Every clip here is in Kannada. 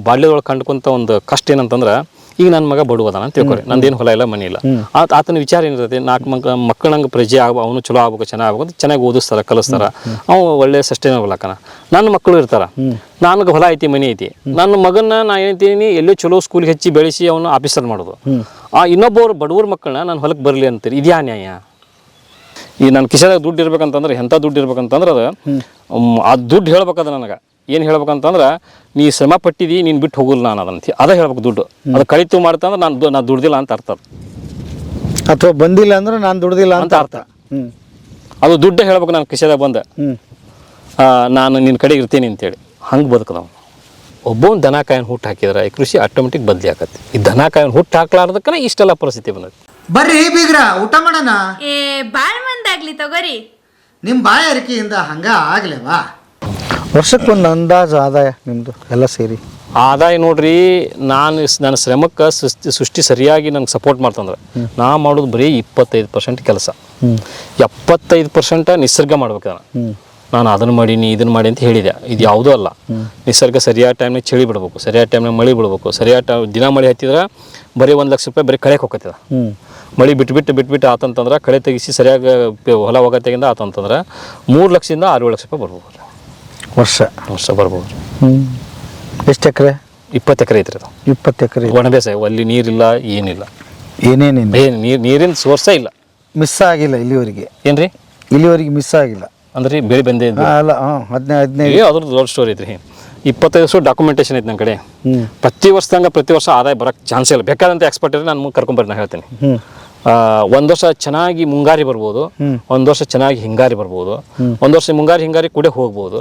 ಬಾಲ್ಯದೊಳಗೆ ಕಂಡುಕೊಂತ ಒಂದು ಕಷ್ಟ ಏನಂತಂದ್ರೆ ಈಗ ನನ್ನ ಮಗ ಬಡವದಾನ ಅಂತ ತಿಳ್ಕೊರಿ, ನಂದೇನು ಹೊಲ ಇಲ್ಲ ಮನೆ ಇಲ್ಲ. ಆತನ ವಿಚಾರ ಏನಿರ್ತೈತಿ, 4 ಮಕ್ಕಳಂಗೆ ಪ್ರಜೆ ಅವನು ಚಲೋ ಆಗ್ಬೇಕು, ಚೆನ್ನಾಗಿ ಓದಿಸ್ತಾರ, ಕಲಿಸ್ತಾರ, ಅವ ಒಳ್ಳೆ ಸಸ್ಟೈನಬಲ್ ಆಕನ. ನನ್ನ ಮಕ್ಕಳು ಇರ್ತಾರ, ನನಗೆ ಹೊಲ ಐತಿ, ಮನೆ ಐತಿ, ನನ್ನ ಮಗನ ನಾ ಏನಂತೀನಿ ಎಲ್ಲೋ ಚಲೋ ಸ್ಕೂಲ್ಗೆ ಹಚ್ಚಿ ಬೆಳೆಸಿ ಅವನು ಆಫೀಸರ್ ಮಾಡೋದು. ಇನ್ನೊಬ್ಬರು ಬಡವ್ರ ಮಕ್ಕಳನ್ನ ನಾನು ಹೊಲಕ್ಕೆ ಬರಲಿ ಅಂತೀರಿ, ಇದ್ಯಾ ನ್ಯಾಯ? ಈ ನನ್ನ ಕಿಶೆದಾಗ ದುಡ್ಡು ಇರ್ಬೇಕಂತಂದ್ರೆ ಎಂಥ ದುಡ್ಡು ಇರ್ಬೇಕಂತಂದ್ರೆ ಅದು ಆ ದುಡ್ಡು ಹೇಳ್ಬೇಕದ ನನಗೆ ಏನು ಹೇಳ್ಬೇಕಂತಂದ್ರೆ, ನೀ ಶ್ರಮ ಪಟ್ಟಿದಿ, ನೀನು ಬಿಟ್ಟು ಹೋಗಲ್ಲ ನಾನು ಅದಂತ ಅದ ಹೇಳ್ಬೇಕು. ದುಡ್ಡು ಅದು ಕಳಿತು ಮಾಡ್ತಂದ್ರೆ ನಾನು ದುಡ್ದಿಲ್ಲ ಅಂತ ಅರ್ಥ, ಅಥವಾ ಬಂದಿಲ್ಲ ಅಂದ್ರೆ ನಾನು ದುಡ್ದಿಲ್ಲ ಅಂತ ಅರ್ಥ. ಅದು ದುಡ್ಡು ಹೇಳ್ಬೇಕು ನಾನು ಕಿಶೆದಾಗ ಬಂದ, ನಾನು ನಿನ್ನ ಕಡೆಗೆ ಇರ್ತೀನಿ ಅಂತೇಳಿ. ಹಂಗೆ ಬದುಕದವ್ ಒಬ್ಬೊಂದು ದನ ಕಾಯಿನ ಹುಟ್ಟು ಹಾಕಿದ್ರೆ ಈ ಕೃಷಿ ಆಟೋಮೆಟಿಕ್ ಬದಲಿ ಆಕತಿ. ಈ ದನ ಕಾಯಿನ ಹುಟ್ಟು ಹಾಕ್ಲಾರ್ದಕ್ಕನೇ ಇಷ್ಟೆಲ್ಲ ಪರಿಸ್ಥಿತಿ ಬಂದೈತಿ. ಬರ್ರಿ ಬೀಗ್ರ, ಊಟ ಮಾಡೋಣ. ಬಾಳ್ ಮಂದಾಗ್ಲಿ ತಗೋರಿ. ನಿಮ್ಮ ಬಾಯಾರಿಕೆಯಿಂದ ಹಂಗ ಆಗ್ಲೇವಾ? ವರ್ಷಕ್ಕೊಂದು ಅಂದಾಜು ಆದಾಯ ನಿಮ್ಮದು ಎಲ್ಲ ಸೇರಿ? ಆದಾಯ ನೋಡ್ರಿ, ನನ್ನ ಶ್ರಮಕ್ಕೆ ಸೃಷ್ಟಿ ಸರಿಯಾಗಿ ನನಗೆ ಸಪೋರ್ಟ್ ಮಾಡ್ತಂದ್ರೆ ನಾ ಮಾಡೋದು ಬರೀ 25% ಕೆಲಸ, 75% ನಿಸರ್ಗ ಮಾಡ್ಬೇಕು. ನಾನು ಅದನ್ನು ಮಾಡೀನಿ ಇದನ್ನು ಮಾಡಿ ಅಂತ ಹೇಳಿದೆ, ಇದು ಯಾವುದೂ ಅಲ್ಲ. ನಿಸರ್ಗ ಸರಿಯಾದ ಟೈಮ್ನಾಗ ಚಳಿ ಬಿಡ್ಬೇಕು, ಸರಿಯಾದ ಟೈಮ್ನಾಗ ಮಳೆ ಬಿಡ್ಬೇಕು. ಸರಿಯಾದ ದಿನ ಮಳೆ ಹತ್ತಿದ್ರೆ ಬರೀ 1 ಲಕ್ಷ ರೂಪಾಯಿ ಬರೀ ಕಳೆಗೆ ಹೋಗ್ತದ. ಮಳೆ ಬಿಟ್ಬಿಟ್ಟು ಆತಂತಂದ್ರೆ ಕಳೆ ತೆಗಿಸಿ ಸರಿಯಾಗಿ ಹೊಲ ಹೋಗತ್ತೆಗಿಂದ ಆತಂತಂದ್ರೆ 3 ಲಕ್ಷದಿಂದ 6-7 ಲಕ್ಷ ರೂಪಾಯಿ ಬರ್ಬೋದು ವರ್ಷ ಬರ್ಬೋದು. ಎಷ್ಟು ಎಕರೆ? 20 ಎಕರೆ ಐತ್ರಿ ಅದು. 20 ಎಕರೆ ಒಣ ಬೇಸಾಯ, ಅಲ್ಲಿ ನೀರಿಲ್ಲ, ಏನಿಲ್ಲ, ನೀರಿನ ಸೋರ್ಸೇ ಇಲ್ಲ. ಮಿಸ್ ಆಗಿಲ್ಲ ಇಲ್ಲಿವರೆಗೆ? ಏನ್ರಿ ಇಲ್ಲಿವರೆಗೆ ಮಿಸ್ ಆಗಿಲ್ಲ ಅಂದ್ರೆ ಬೆಳೆ ಬಂದೇ ಅಲ್ಲ? 15 ಅದ್ರದ್ದು ದೊಡ್ಡ ಸ್ಟೋರಿ ಐತ್ರಿ. 25 ವರ್ಷ ಡಾಕ್ಯುಮೆಂಟೇಶನ್ ಐತೆ ನನ್ನ ಕಡೆ. ಪ್ರತಿ ವರ್ಷ ಆದಾಯ ಬರೋಕ್ಕೆ ಚಾನ್ಸ್ ಇಲ್ಲ. ಬೇಕಾದಂಥ ಎಕ್ಸ್ಪರ್ಟ್ ಇದ್ರೆ ನಾನು ಕರ್ಕೊಂಬರ್ರಿ, ನಾನು ಹೇಳ್ತೀನಿ. ಒಂದು ವರ್ಷ ಚೆನ್ನಾಗಿ ಮುಂಗಾರಿ ಬರ್ಬೋದು, ಒಂದು ವರ್ಷ ಚೆನ್ನಾಗಿ ಹಿಂಗಾರಿ ಬರ್ಬೋದು, ಒಂದು ವರ್ಷ ಮುಂಗಾರಿ ಹಿಂಗಾರಿ ಕೂಡ ಹೋಗ್ಬೋದು.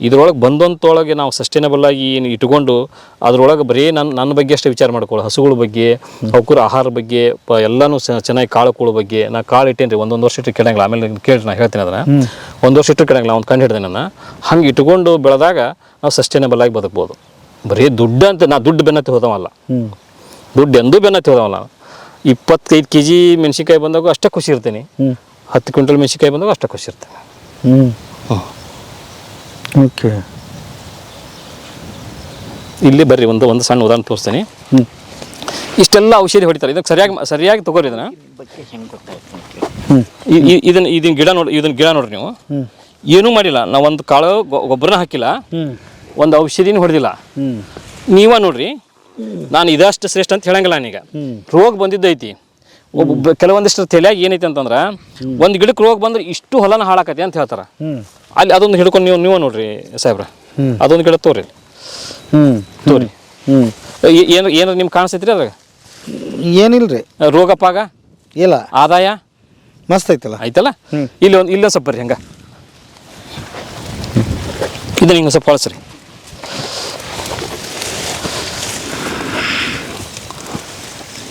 ಇದ್ರೊಳಗೆ ಬಂದಂತೊಳಗೆ ನಾವು ಸಸ್ಟೈನಬಲ್ ಆಗಿ ಏನು ಇಟ್ಕೊಂಡು ಅದ್ರೊಳಗೆ ಬರೀ ನನ್ನ ಬಗ್ಗೆ ಅಷ್ಟೇ ವಿಚಾರ ಮಾಡ್ಕೊಳ್ಳೋ, ಹಸುಗಳ ಬಗ್ಗೆ, ಅವಕ್ಕೂರ ಆಹಾರ ಬಗ್ಗೆ, ಎಲ್ಲನೂ ಚೆನ್ನಾಗಿ ಕಾಳುಗಳ ಬಗ್ಗೆ. ನಾ ಕಾಳು ಇಟ್ಟೇನ್ರಿ, ಒಂದೊಂದು ವರ್ಷ ಇಟ್ಟು ಕೆಡಂಗಿಲ್ಲ. ಆಮೇಲೆ ಕೇಳಿ ನಾನು ಹೇಳ್ತೀನಿ ಅದನ್ನು. ಒಂದು ವರ್ಷ ಇಟ್ಟು ಕೆಡಂಗಿಲ್ಲ, ಒಂದು ಕಂಡು ಹಿಡ್ದೆ ನಾನು. ಹಂಗೆ ಇಟ್ಕೊಂಡು ಬೆಳೆದಾಗ ನಾವು ಸಸ್ಟೈನಬಲ್ ಆಗಿ ಬದುಕ್ಬೋದು. ಬರೀ ದುಡ್ಡು ಅಂತ ನಾ ದುಡ್ಡು ಬೆನ್ನತ್ತಿ ಹೋದವಲ್ಲ, ದುಡ್ಡು ಎಂದೂ ಬೆನ್ನತ್ತಿ ಹೋದವಲ್ಲ. 25 kg ಮೆಣಸಿನ್ಕಾಯಿ ಬಂದಾಗ ಅಷ್ಟೇ ಖುಷಿ ಇರ್ತೀನಿ, 10 ಕ್ವಿಂಟಲ್ ಮೆಣಸಿನ್ಕಾಯಿ ಬಂದಾಗ ಅಷ್ಟೇ ಖುಷಿ ಇರ್ತೀನಿ. ಓಕೆ, ಇಲ್ಲಿ ಬರ್ರಿ ಒಂದು ಸಣ್ಣ ಉದಾಹರಣೆ ತೋರಿಸ್ತೀನಿ. ಇಷ್ಟೆಲ್ಲ ಔಷಧಿ ಹೊಡಿತಾರೆ, ಇದಕ್ಕೆ ಸರಿಯಾಗಿ ತಗೋರಿ. ಇದನ್ನ ಗಿಡ ನೋಡ್ರಿ ನೀವು, ಏನೂ ಮಾಡಿಲ್ಲ. ನಾವು ಒಂದು ಕಾಳು ಗೊಬ್ಬರನ ಹಾಕಿಲ್ಲ, ಒಂದು ಔಷಧಿನೂ ಹೊಡೆದಿಲ್ಲ. ನೀವ ನೋಡ್ರಿ, ನಾನು ಇದಷ್ಟು ಶ್ರೇಷ್ಠ ಅಂತ ಹೇಳಂಗಿಲ್ಲ. ನಾನೀಗ ರೋಗ ಬಂದಿದ್ದೈತಿ. ಕೆಲವೊಂದಿಷ್ಟು ತಲೆಯಾಗಿ ಏನೈತಿ ಅಂತಂದ್ರೆ, ಒಂದು ಗಿಡಕ್ಕೆ ರೋಗ ಬಂದ್ರೆ ಇಷ್ಟು ಹೊಲನ ಹಾಳಾಕತಿ ಅಂತ ಹೇಳ್ತಾರೆ. ಅಲ್ಲಿ ಅದೊಂದು ಹಿಡ್ಕೊಂಡು ನೀವು ನೋಡ್ರಿ ಸಾಹೇಬ್ರ, ಅದೊಂದು ಗಿಡ ತೋರಿ ಏನಾರ ನಿಮ್ಗೆ ಕಾಣಿಸ್ತೈತ್ರಿ ಅದ್ರಾಗ? ಏನಿಲ್ರಿ. ರೋಗ ಪಾಗ ಇಲ್ಲ, ಆದಾಯ ಮಸ್ತ್ ಐತಲ್ಲ? ಐತಲ್ಲ. ಇಲ್ಲೊಂದು ಸ್ವಲ್ಪ ಬರ್ರಿ, ಹಂಗ ಇದನ್ನ ಹಿಂಗೆ ಸ್ವಲ್ಪ ಕಳಿಸ್ರಿ.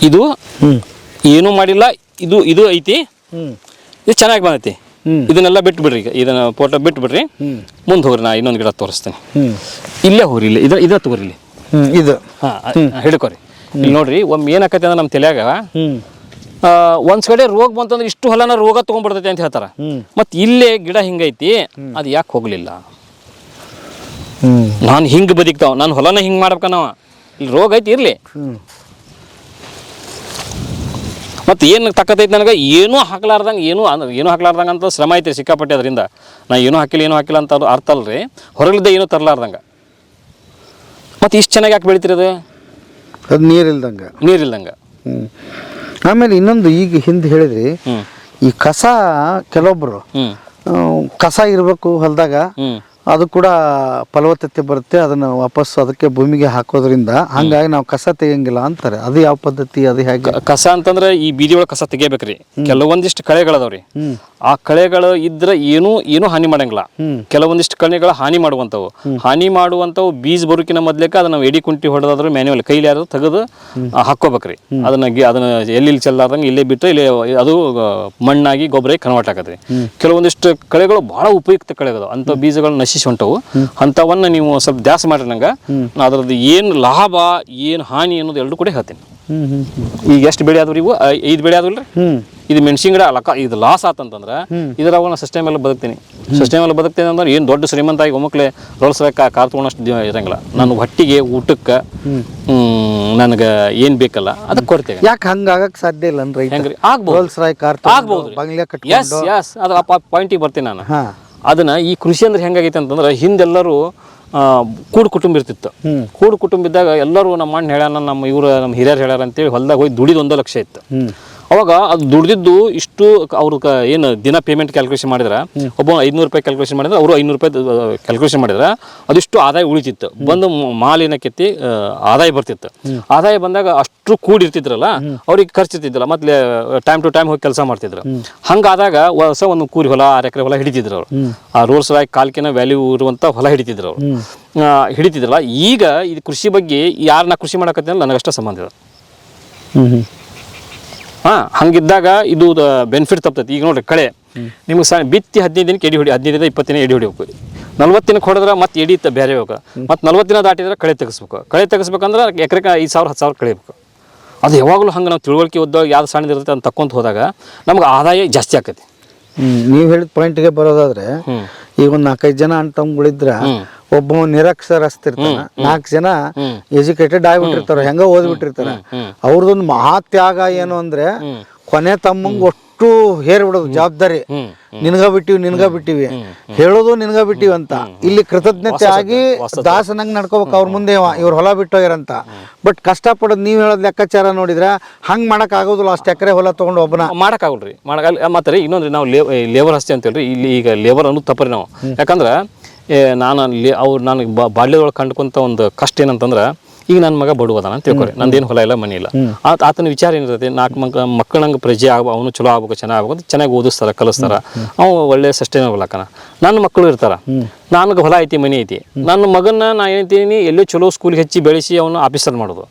ಇದು ಏನೂ ಮಾಡಿಲ್ಲ, ಇದು ಐತಿ, ಇದು ಚೆನ್ನಾಗಿ ಬಂದೈತಿ. ಇದನ್ನೆಲ್ಲ ಬಿಟ್ಟು ಬಿಡ್ರಿ, ಈಗ ಇದನ್ನ ಫೋಟೋ ಬಿಟ್ಟು ಬಿಡ್ರಿ, ಮುಂದೆ ಹೋಗ್ರಿ. ನಾ ಇನ್ನೊಂದು ಗಿಡ ತೋರಿಸ್ತೇನೆ. ಇಲ್ಲೇ ಹೋಗ್ರಿ, ಇದ ತಗೋರಿ, ಇಲ್ಲಿ ಇದು ಹಿಡ್ಕೋರಿ. ಇಲ್ಲಿ ನೋಡ್ರಿ, ಒಮ್ಮೆ ಏನಾಕತಿ ಅಂದ್ರೆ ನಮ್ಮ ತಲೆಯಾಗ ಒಂದ್ ಕಡೆ ರೋಗ ಬಂತಂದ್ರೆ ಇಷ್ಟು ಹೊಲನ ರೋಗ ತೊಗೊಂಡ್ಬಿಡ್ತೈತಿ ಅಂತ ಹೇಳ್ತಾರ. ಮತ್ತು ಇಲ್ಲೇ ಗಿಡ ಹಿಂಗೈತಿ, ಅದು ಯಾಕೆ ಹೋಗ್ಲಿಲ್ಲ? ನಾನು ಹಿಂಗೆ ಬದುಕ್ತಾವ, ನಾನು ಹೊಲನ ಹಿಂಗೆ ಮಾಡ್ಬೇಕನ್ನವ. ಇಲ್ಲಿ ರೋಗ ಐತಿ, ಇರಲಿ. ಮತ್ತು ಏನು ತಕ್ಕತೈತಿ ನನಗೆ? ಏನೂ ಹಾಕ್ಲಾರ್ದಂಗೆ, ಏನೂ ಹಾಕ್ಲಾರ್ದಂಗೆ ಅಂತ ಶ್ರಮ ಐತಿ ಸಿಕ್ಕಾಪಟ್ಟೆ. ಅದರಿಂದ ನಾ ಏನೂ ಹಾಕಿಲ್ಲ ಅಂತ ಅರ್ಥ ಅಲ್ರಿ, ಹೊರಗಿದ್ದ ಏನೂ ತರಲಾರ್ದಂಗೆ. ಮತ್ತು ಇಷ್ಟು ಚೆನ್ನಾಗಿ ಯಾಕೆ ಬೆಳಿತೀರಿ? ಅದು ನೀರಿಲ್ದಂಗೆ. ಆಮೇಲೆ ಇನ್ನೊಂದು, ಈಗ ಹಿಂದೆ ಹೇಳಿದ್ರಿ, ಈ ಕಸ, ಕೆಲವೊಬ್ರು ಕಸ ಇರಬೇಕು ಹೊಲದಾಗ, ಅದು ಕೂಡ ಫಲವತ್ತತೆ ಬರುತ್ತೆ, ಅದನ್ನು ವಾಪಸ್ ಅದಕ್ಕೆ ಭೂಮಿಗೆ ಹಾಕೋದ್ರಿಂದ. ಹಂಗಾಗಿ ನಾವು ಕಸ ತೆಗಿಯಂಗಿಲ್ಲ ಅಂತಾರೆ. ಅದು ಯಾವ ಪದ್ಧತಿ? ಅದು ಹೇಗೆ? ಕಸ ಅಂತಂದ್ರೆ ಈ ಬೀದಿ ಒಳಗೆ ಕಸ ತೆಗಿಬೇಕ್ರಿ. ಕೆಲವೊಂದಿಷ್ಟು ಕಳೆಗಳದಾವ್ರಿ, ಆ ಕಳೆಗಳು ಇದ್ರೆ ಏನೂ ಹಾನಿ ಮಾಡಂಗಿಲ್ಲ. ಕೆಲವೊಂದಿಷ್ಟು ಕಳೆಗಳು ಹಾನಿ ಮಾಡುವಂಥವು ಬೀಜ ಬರುಕಿನ ಮೊದ್ಲೇಕ ಅದನ್ನ ಎಡಿ ಕುಂಟಿ ಹೊಡೆದಾದ್ರು ಮ್ಯಾನ್ಯುವಲ್ ಕೈಲಿ ಯಾರು ತೆಗೆದು ಹಾಕೋಬೇಕ್ರಿ. ಅದನ್ನ ಎಲ್ಲಿ ಚೆಲ್ಲಾರ್ದಂಗೆ ಇಲ್ಲೇ ಬಿಟ್ಟರೆ ಇಲ್ಲಿ ಅದು ಮಣ್ಣಾಗಿ ಗೊಬ್ಬರ ಕನ್ವರ್ಟ್ ಆಗತ್ರಿ. ಕೆಲವೊಂದಿಷ್ಟು ಕಳೆಗಳು ಬಹಳ ಉಪಯುಕ್ತ ಕಳೆಗಳು, ಅಂತ ಬೀಜಗಳು ನಶಿಸಿ ಹೊಂಟವು. ಅಂಥವನ್ನ ನೀವು ಸ್ವಲ್ಪ ದ್ಯಾಸ ಮಾಡ್ರಿ. ನಂಗೆ ಅದ್ರದ್ದು ಏನು ಲಾಭ ಏನು ಹಾನಿ ಅನ್ನೋದು ಎರಡು ಕೂಡ ಹೇಳ್ತೀನಿ. ಈಗ ಎಷ್ಟು ಬೆಳೆ ಆದ್ರಿ? ಇವು 5 ಬೆಳೆ ಆದ್ವಲ್ರಿ. ಇದು ಮೆಣಸಿನ ಗಿಡ ಇದು ಲಾಸ್ ಆತಂತಂದ್ರೆ ಇದ್ರಾಗ ನಾನು ಸಸ್ಟೈನಲ್ಲಿ ಬದುಕ್ತೀನಿ. ಸಸ್ಟೈನಲ್ಲಿ ಬದುಕ್ತೀನಿ ಅಂದ್ರೆ ಏನು ದೊಡ್ಡ ಶ್ರೀಮಂತ ಆಗಿ ಒಮ್ಮಕ್ಲೆ ರೋಲ್ಸ್ ರಾಯ್ ಕಾರ್ ತೊಗೊಳಷ್ಟು ಇರಂಗಿಲ್ಲ. ನನ್ನ ಹೊಟ್ಟಿಗೆ ಊಟಕ್ಕೆ ನನಗೆ ಏನು ಬೇಕಲ್ಲ ಅದಕ್ಕೆ ಕೊಡ್ತೇವೆ. ಯಾಕೆ ಹಂಗಾಗಕ್ಕೆ ಸಾಧ್ಯ ಇಲ್ಲ ಅಂದ್ರೆ ಹೆಂಗ್ರಿ ಆಗ್ಬೋದು, ರೋಲ್ಸ್ ರಾಯ್ ಕಾರ್ ಆಗ್ಬೋದು. ಬಂಗ್ಲೆ ಎಸ್ ಎಸ್ ಅದು ಪಾಯಿಂಟಿಗೆ ಬರ್ತೀನಿ ನಾನು. ಹಾಂ ಅದನ್ನ ಈ ಕೃಷಿ ಅಂದ್ರೆ ಹೆಂಗಾಗೈತೆ ಅಂತಂದ್ರೆ ಹಿಂದೆಲ್ಲರೂ ಕೂಡು ಕುಟುಂಬ ಇರ್ತಿತ್ತು. ಕೂಡು ಕುಟುಂಬ ಇದ್ದಾಗ ಎಲ್ಲರೂ ನಮ್ಮ ಅಣ್ಣ ಹೇಳ್ಯಾನ, ನಮ್ಮ ನಮ್ಮ ಹಿರಿಯರು ಹೇಳ್ಯಾರ ಅಂತೇಳಿ ಹೊಲ್ದಾಗ ಹೋಗಿ ದುಡಿದು 1 ಲಕ್ಷ ಇತ್ತು. ಅವಾಗ ಅದು ದುಡ್ದಿದ್ದು ಇಷ್ಟು ಅವ್ರು ಏನು ದಿನ ಪೇಮೆಂಟ್ ಕ್ಯಾಲ್ಕುಲೇಷನ್ ಮಾಡಿದ್ರೆ ಒಬ್ಬ 500 ರೂಪಾಯಿ ಕ್ಯಾಲ್ಕುಲೇಷನ್ ಮಾಡಿದ್ರೆ ಅವರು 500 ರೂಪಾಯಿ ಕ್ಯಾಲ್ಕುಲೇಷನ್ ಮಾಡಿದ್ರೆ ಅದಿಷ್ಟು ಆದಾಯ ಉಳಿತಿತ್ತು. ಬಂದು ಮಾಲಿನ ಕೆತ್ತಿ ಆದಾಯ ಬರ್ತಿತ್ತು. ಆದಾಯ ಬಂದಾಗ ಅಷ್ಟು ಕೂಡಿರ್ತಿದ್ರಲ್ಲ ಅವ್ರಿಗೆ ಖರ್ಚಿರ್ತಿದ್ದಿಲ್ಲ, ಮತ್ತೆ ಟೈಮ್ ಟು ಟೈಮ್ ಹೋಗಿ ಕೆಲಸ ಮಾಡ್ತಿದ್ರು. ಹಂಗಾದಾಗ ಹೊಸ ಒಂದು ಕೂರಿ ಹೊಲ 6 ಎಕರೆ ಹೊಲ ಹಿಡಿತಿದ್ರು ಅವರು. ಆ ರೋಲ್ಸ್ ರಾಯ್ ಕಾಲ್ಕಿನ ವ್ಯಾಲ್ಯೂ ಇರುವಂಥ ಹೊಲ ಹಿಡಿತಿದ್ರು ಅವರು. ಹಿಡಿತಿದ್ರಲ್ಲ. ಈಗ ಇದು ಕೃಷಿ ಬಗ್ಗೆ ಯಾರನ್ನ ಕೃಷಿ ಮಾಡಕತ್ತಿಲ್ಲ ನನಗಷ್ಟ ಸಂಬಂಧ ಇದೆ. ಹಂಗಿದ್ದಾಗ ಇದು ಬೆನಿಫಿಟ್ ತಪ್ತೈತಿ. ಈಗ ನೋಡ್ರಿ ಕಳೆ ನಿಮ್ಗೆ ಬಿತ್ತಿ 15 ದಿನಕ್ಕೆ ಎಡಿ ಹೊಡಿ, 15 20 ದಿನ ಎಡಿ ಹೊಡಿಬೇಕು. 40 ದಿನಕ್ಕೆ ಹೊಡೆದ್ರೆ ಮತ್ತೆ ಎಡಿ ಬೇರೆ ಹೋಗ, ಮತ್ತೆ 40 ದಿನ ದಾಟಿದ್ರೆ ಕಳೆ ತೆಗಿಸ್ಬೇಕು. ಕಳೆ ತೆಗಿಸ್ಬೇಕಂದ್ರೆ ಎಕರೆಗೆ 5,000 10,000 ಕಳೆಯಬೇಕು. ಅದು ಯಾವಾಗಲೂ ಹಂಗೆ ನಾವು ತಿಳುವಳಿಕೆ ಓದುವಾಗ ಯಾವ್ದು ಸಣ್ಣದಿರುತ್ತೆ ಅಂತ ತಕ್ಕೊಂತ ಹೋದಾಗ ನಮ್ಗೆ ಆದಾಯ ಜಾಸ್ತಿ ಆಕೈತಿ. ನೀವು ಹೇಳಿದ ಪಾಯಿಂಟ್ಗೆ ಬರೋದಾದ್ರೆ ಈಗ ಒಂದು 4-5 ಜನ ಅಣ್ಣ ತಮ್ಮಗಳಿದ್ರ ಒಬ್ಬ ನಿರಕ್ಷರಸ್ತಿರ್ತಾನ, 4 ಜನ ಎಜುಕೇಟೆಡ್ ಆಗಿಬಿಟ್ಟಿರ್ತಾರ, ಹೆಂಗ ಓದ್ಬಿಟ್ಟಿರ್ತಾರ. ಅವ್ರದೊಂದು ಮಹಾತ್ಯಾಗ ಏನು ಅಂದ್ರೆ ಕೊನೆ ತಮ್ಮಂಗ್ ಒಟ್ಟು ಹೇರ್ಬಿಡೋದು ಜವಾಬ್ದಾರಿ. ನಿನ್ಗ ಬಿಟ್ಟಿವಿ ಹೇಳೋದು ನಿನ್ಗ ಬಿಟ್ಟಿವಿ ಅಂತ. ಇಲ್ಲಿ ಕೃತಜ್ಞತೆ ಆಗಿ ದಾಸನಂಗ್ ನಡ್ಕೋಬೇಕು ಅವ್ರ ಮುಂದೆ ಇವ್ರ ಹೊಲ ಬಿಟ್ಟೋಗ್ಯಾರಂತ. ಬಟ್ ಕಷ್ಟಪಡೋದು ನೀವು ಹೇಳೋದ್ ಲೆಕ್ಕಾಚಾರ ನೋಡಿದ್ರೆ ಹಂಗ್ ಮಾಡಕ್ ಆಗೋದಿಲ್ಲ. 1 ಎಕರೆ ಹೊಲ ತಗೊಂಡು ಒಬ್ಬನ ಮಾಡಕ್ಕಾಗಲ್ರಿ. ಮತ್ತೆ ಇನ್ನೊಂದ್ರಿ ನಾವು ಲೇಬರ್ ಹಸ್ತಿ ಅಂತೇಳ್ರಿ. ಇಲ್ಲಿ ಈಗ ಲೇಬರ್ ಅನ್ನೋದು ತಪ್ಪರಿ ನಾವು. ಯಾಕಂದ್ರೆ ಅವ್ರು ನನಗೆ ಬಾಲ್ಯದೊಳಗೆ ಕಂಡ್ಕೊಂತ ಒಂದು ಕಷ್ಟ ಏನಂತಂದ್ರೆ, ಈಗ ನನ್ನ ಮಗ ಬಡವದಾನ ಅಂತ ತಿಳ್ಕೊರಿ, ನಂದೇನು ಹೊಲ ಇಲ್ಲ ಮನೆ ಇಲ್ಲ. ಆತನ ವಿಚಾರ ಏನಿರ್ತೈತಿ, 4 ಮಕ್ಕಳಂಗೆ ಪ್ರಜೆ ಅವನು ಚಲೋ ಆಗ್ಬೇಕು, ಚೆನ್ನಾಗಿ ಓದಿಸ್ತಾರ, ಕಲಿಸ್ತಾರ, ಅವ ಒಳ್ಳೆ ಸಸ್ಟೈನಬಲ್ ಆಕನ. ನನ್ನ ಮಕ್ಕಳು ಇರ್ತಾರ, ನನಗೆ ಹೊಲ ಐತಿ, ಮನೆ ಐತಿ, ನನ್ನ ಮಗನ ನಾ ಏನೈತೀನಿ ಎಲ್ಲೋ ಚಲೋ ಸ್ಕೂಲ್ಗೆ ಹಚ್ಚಿ ಬೆಳೆಸಿ ಅವನು ಆಫೀಸರ್ ಮಾಡೋದು.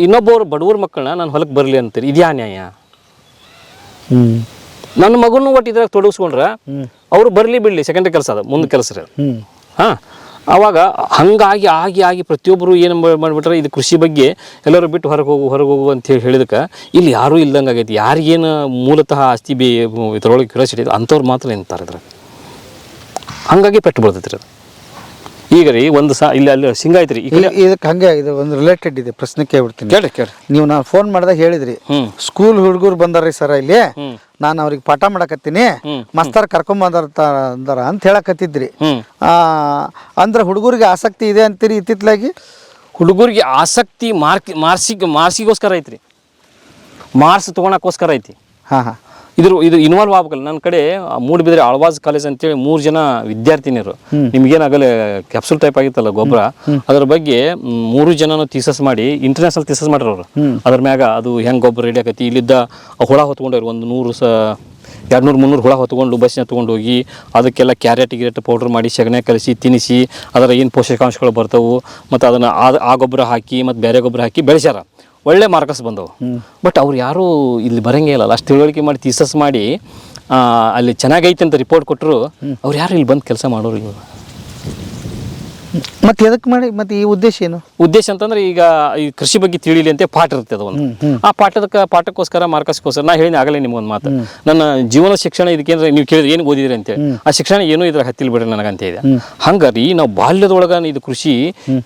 ಇನ್ನೊಬ್ಬರು ಬಡವ್ರ ಮಕ್ಕಳನ್ನ ನಾನು ಹೊಲಕ್ಕೆ ಬರಲಿ ಅಂತೀರಿ, ಇದ್ಯಾ ನ್ಯಾಯ? ನನ್ನ ಮಗನೂ ಒಟ್ಟು ಇದ್ರಾಗ ತೊಡಗಿಸ್ಕೊಂಡ್ರೆ ಅವರು ಬರಲಿ ಬಿಡಲಿ, ಸೆಕೆಂಡ್ರಿ ಕೆಲಸ ಅದು, ಮುಂದೆ ಕೆಲಸ ರೀ. ಆವಾಗ ಹಂಗಾಗಿ ಆಗಿ ಪ್ರತಿಯೊಬ್ಬರು ಏನು ಮಾಡಿಬಿಟ್ರೆ, ಇದು ಕೃಷಿ ಬಗ್ಗೆ ಎಲ್ಲರೂ ಬಿಟ್ಟು ಹೊರಗೆ ಹೋಗು ಅಂತ ಹೇಳಿದಕ್ಕೆ ಇಲ್ಲಿ ಯಾರೂ ಇಲ್ದಂಗೆ ಆಗೈತಿ. ಯಾರಿಗೇನು ಮೂಲತಃ ಆಸ್ತಿ ಇದ್ರೊಳಗೆ ಕ್ಯೂರಿಯಾಸಿಟಿ ಇದೆ ಅಂಥವ್ರು ಮಾತ್ರ ನಿಂತಾರೆ ಇದ್ರಾಗ. ಹಂಗಾಗಿ ಪೆಟ್ಟು ಬರ್ತೈತಿ ರೀ. ಈಗ ರೀ ಒಂದು ಇಲ್ಲಿ ಅಲ್ಲಿ ಸಿಂಗ ಐತ್ರಿ, ಇದಕ್ಕೆ ಹಂಗೆ ಇದು ಒಂದು ರಿಲೇಟೆಡ್ ಇದೆ, ಪ್ರಶ್ನೆ ಕೇಳ್ಬಿಡ್ತೀನಿ. ಕೇಳಿ. ನೀವು ನಾನು ಫೋನ್ ಮಾಡಿದಾಗ ಹೇಳಿದ್ರಿ ಸ್ಕೂಲ್ ಹುಡುಗರು ಬಂದಾರ್ರಿ ಸರ್ ಇಲ್ಲಿ, ನಾನು ಅವ್ರಿಗೆ ಪಾಠ ಮಾಡಕತ್ತೀನಿ, ಮಾಸ್ತರ್ ಕರ್ಕೊಂಬಂದಾರ ಅಂತ ಹೇಳಕತ್ತಿದ್ರಿ. ಅಂದ್ರೆ ಹುಡುಗರಿಗೆ ಆಸಕ್ತಿ ಇದೆ ಅಂತೀರಿ ಇತ್ತಿತ್ಲಾಗಿ? ಹುಡುಗರಿಗೆ ಆಸಕ್ತಿ ಮಾರ್ಕ್ಸಿಗೋಸ್ಕರ ಐತ್ರಿ, ಮಾರ್ಕ್ಸ್ ತೊಗೊಳಕ್ಕೋಸ್ಕರ ಐತಿ. ಇದು ಇನ್ವಾಲ್ವ್ ಆಗ್ಬೇಕಲ್ಲ. ನನ್ನ ಕಡೆ ಮೂಡಬಿದ್ರೆ ಆಳ್ವಾಸ್ ಕಾಲೇಜ್ ಅಂತೇಳಿ 3 ಜನ ವಿದ್ಯಾರ್ಥಿನಿಯರು, ನಿಮ್ಗೇನಾಗಲೇ ಕ್ಯಾಪ್ಸೂಲ್ ಟೈಪ್ ಆಗಿತ್ತಲ್ಲ ಗೊಬ್ಬರ, ಅದ್ರ ಬಗ್ಗೆ 3 ಜನನು ಥೀಸಸ್ ಮಾಡಿ ಇಂಟರ್ನ್ಯಾಷನಲ್ ಥೀಸಸ್ ಮಾಡ್ಯಾರ ಅವರು. ಅದ್ರ ಮ್ಯಾಗ ಅದು ಹೆಂಗೆ ಗೊಬ್ಬರ ರೆಡಿ ಆಗೈತಿ, ಇಲ್ಲಿದ್ದ ಹುಳ ಹೊತ್ಕೊಂಡವ್ರು ಒಂದು 200-300 ಹುಳ ಹೊತ್ಕೊಂಡು ಬಸ್ಸಿನ ತೊಗೊಂಡು ಹೋಗಿ ಅದಕ್ಕೆಲ್ಲ ಕ್ಯಾರೆಟ್ ಪೌಡ್ರ್ ಮಾಡಿ ಸಗಣಿ ಕಲಿಸಿ ತಿನ್ನಿಸಿ ಅದರ ಏನು ಪೋಷಕಾಂಶಗಳು ಬರ್ತಾವೆ ಮತ್ತು ಅದನ್ನು ಆ ಗೊಬ್ಬರ ಹಾಕಿ ಮತ್ತು ಬೇರೆ ಗೊಬ್ಬರ ಹಾಕಿ ಬೆಳೆಸ್ಯಾರ. ಒಳ್ಳೆ ಮಾರ್ಕಸ್ ಬಂದವು. ಬಟ್ ಅವ್ರು ಯಾರೂ ಇಲ್ಲಿ ಬರೋಂಗೇ ಇಲ್ಲ. ಅಷ್ಟು ತಿಳುವಳಿಕೆ ಮಾಡಿ ಥೀಸಸ್ ಮಾಡಿ ಅಲ್ಲಿ ಚೆನ್ನಾಗೈತೆ ಅಂತ ರಿಪೋರ್ಟ್ ಕೊಟ್ಟರು, ಅವ್ರು ಯಾರು ಇಲ್ಲಿ ಬಂದು ಕೆಲಸ ಮಾಡೋರು ಇವರು. ಮತ್ತೆ ಎದಕ್ಕೆ ಮಾಡಿ ಮತ್ತೆ ಈ ಉದ್ದೇಶ ಏನು? ಉದ್ದೇಶ ಅಂತಂದ್ರೆ ಈಗ ಈ ಕೃಷಿ ಬಗ್ಗೆ ತಿಳಿಲಿ ಅಂತ ಪಾಠ ಇರುತ್ತೆ ಅದು ಒಂದು. ಆ ಪಾಠಕ್ಕೋಸ್ಕರ ಮಾರ್ಕಸ್ಗೋಸ್ಕರ ನಾ ಹೇಳಿದ ಆಗಲೇ ನಿಮ್ಗೊಂದು ಮಾತು, ನನ್ನ ಜೀವನ ಶಿಕ್ಷಣ ಇದಕ್ಕೇಂದ್ರೆ ನೀವು ಕೇಳಿದ್ರೆ ಏನು ಓದಿದ್ರಿ ಅಂತೇಳಿ, ಆ ಶಿಕ್ಷಣ ಏನೂ ಇದ್ರ ಹತ್ತಿಲ್ ಬಿಡ್ರಿ ನನಗಂತ ಇದೆ. ಹಂಗಾರಿ ನಾವು ಬಾಲ್ಯದೊಳಗ ಇದು ಕೃಷಿ,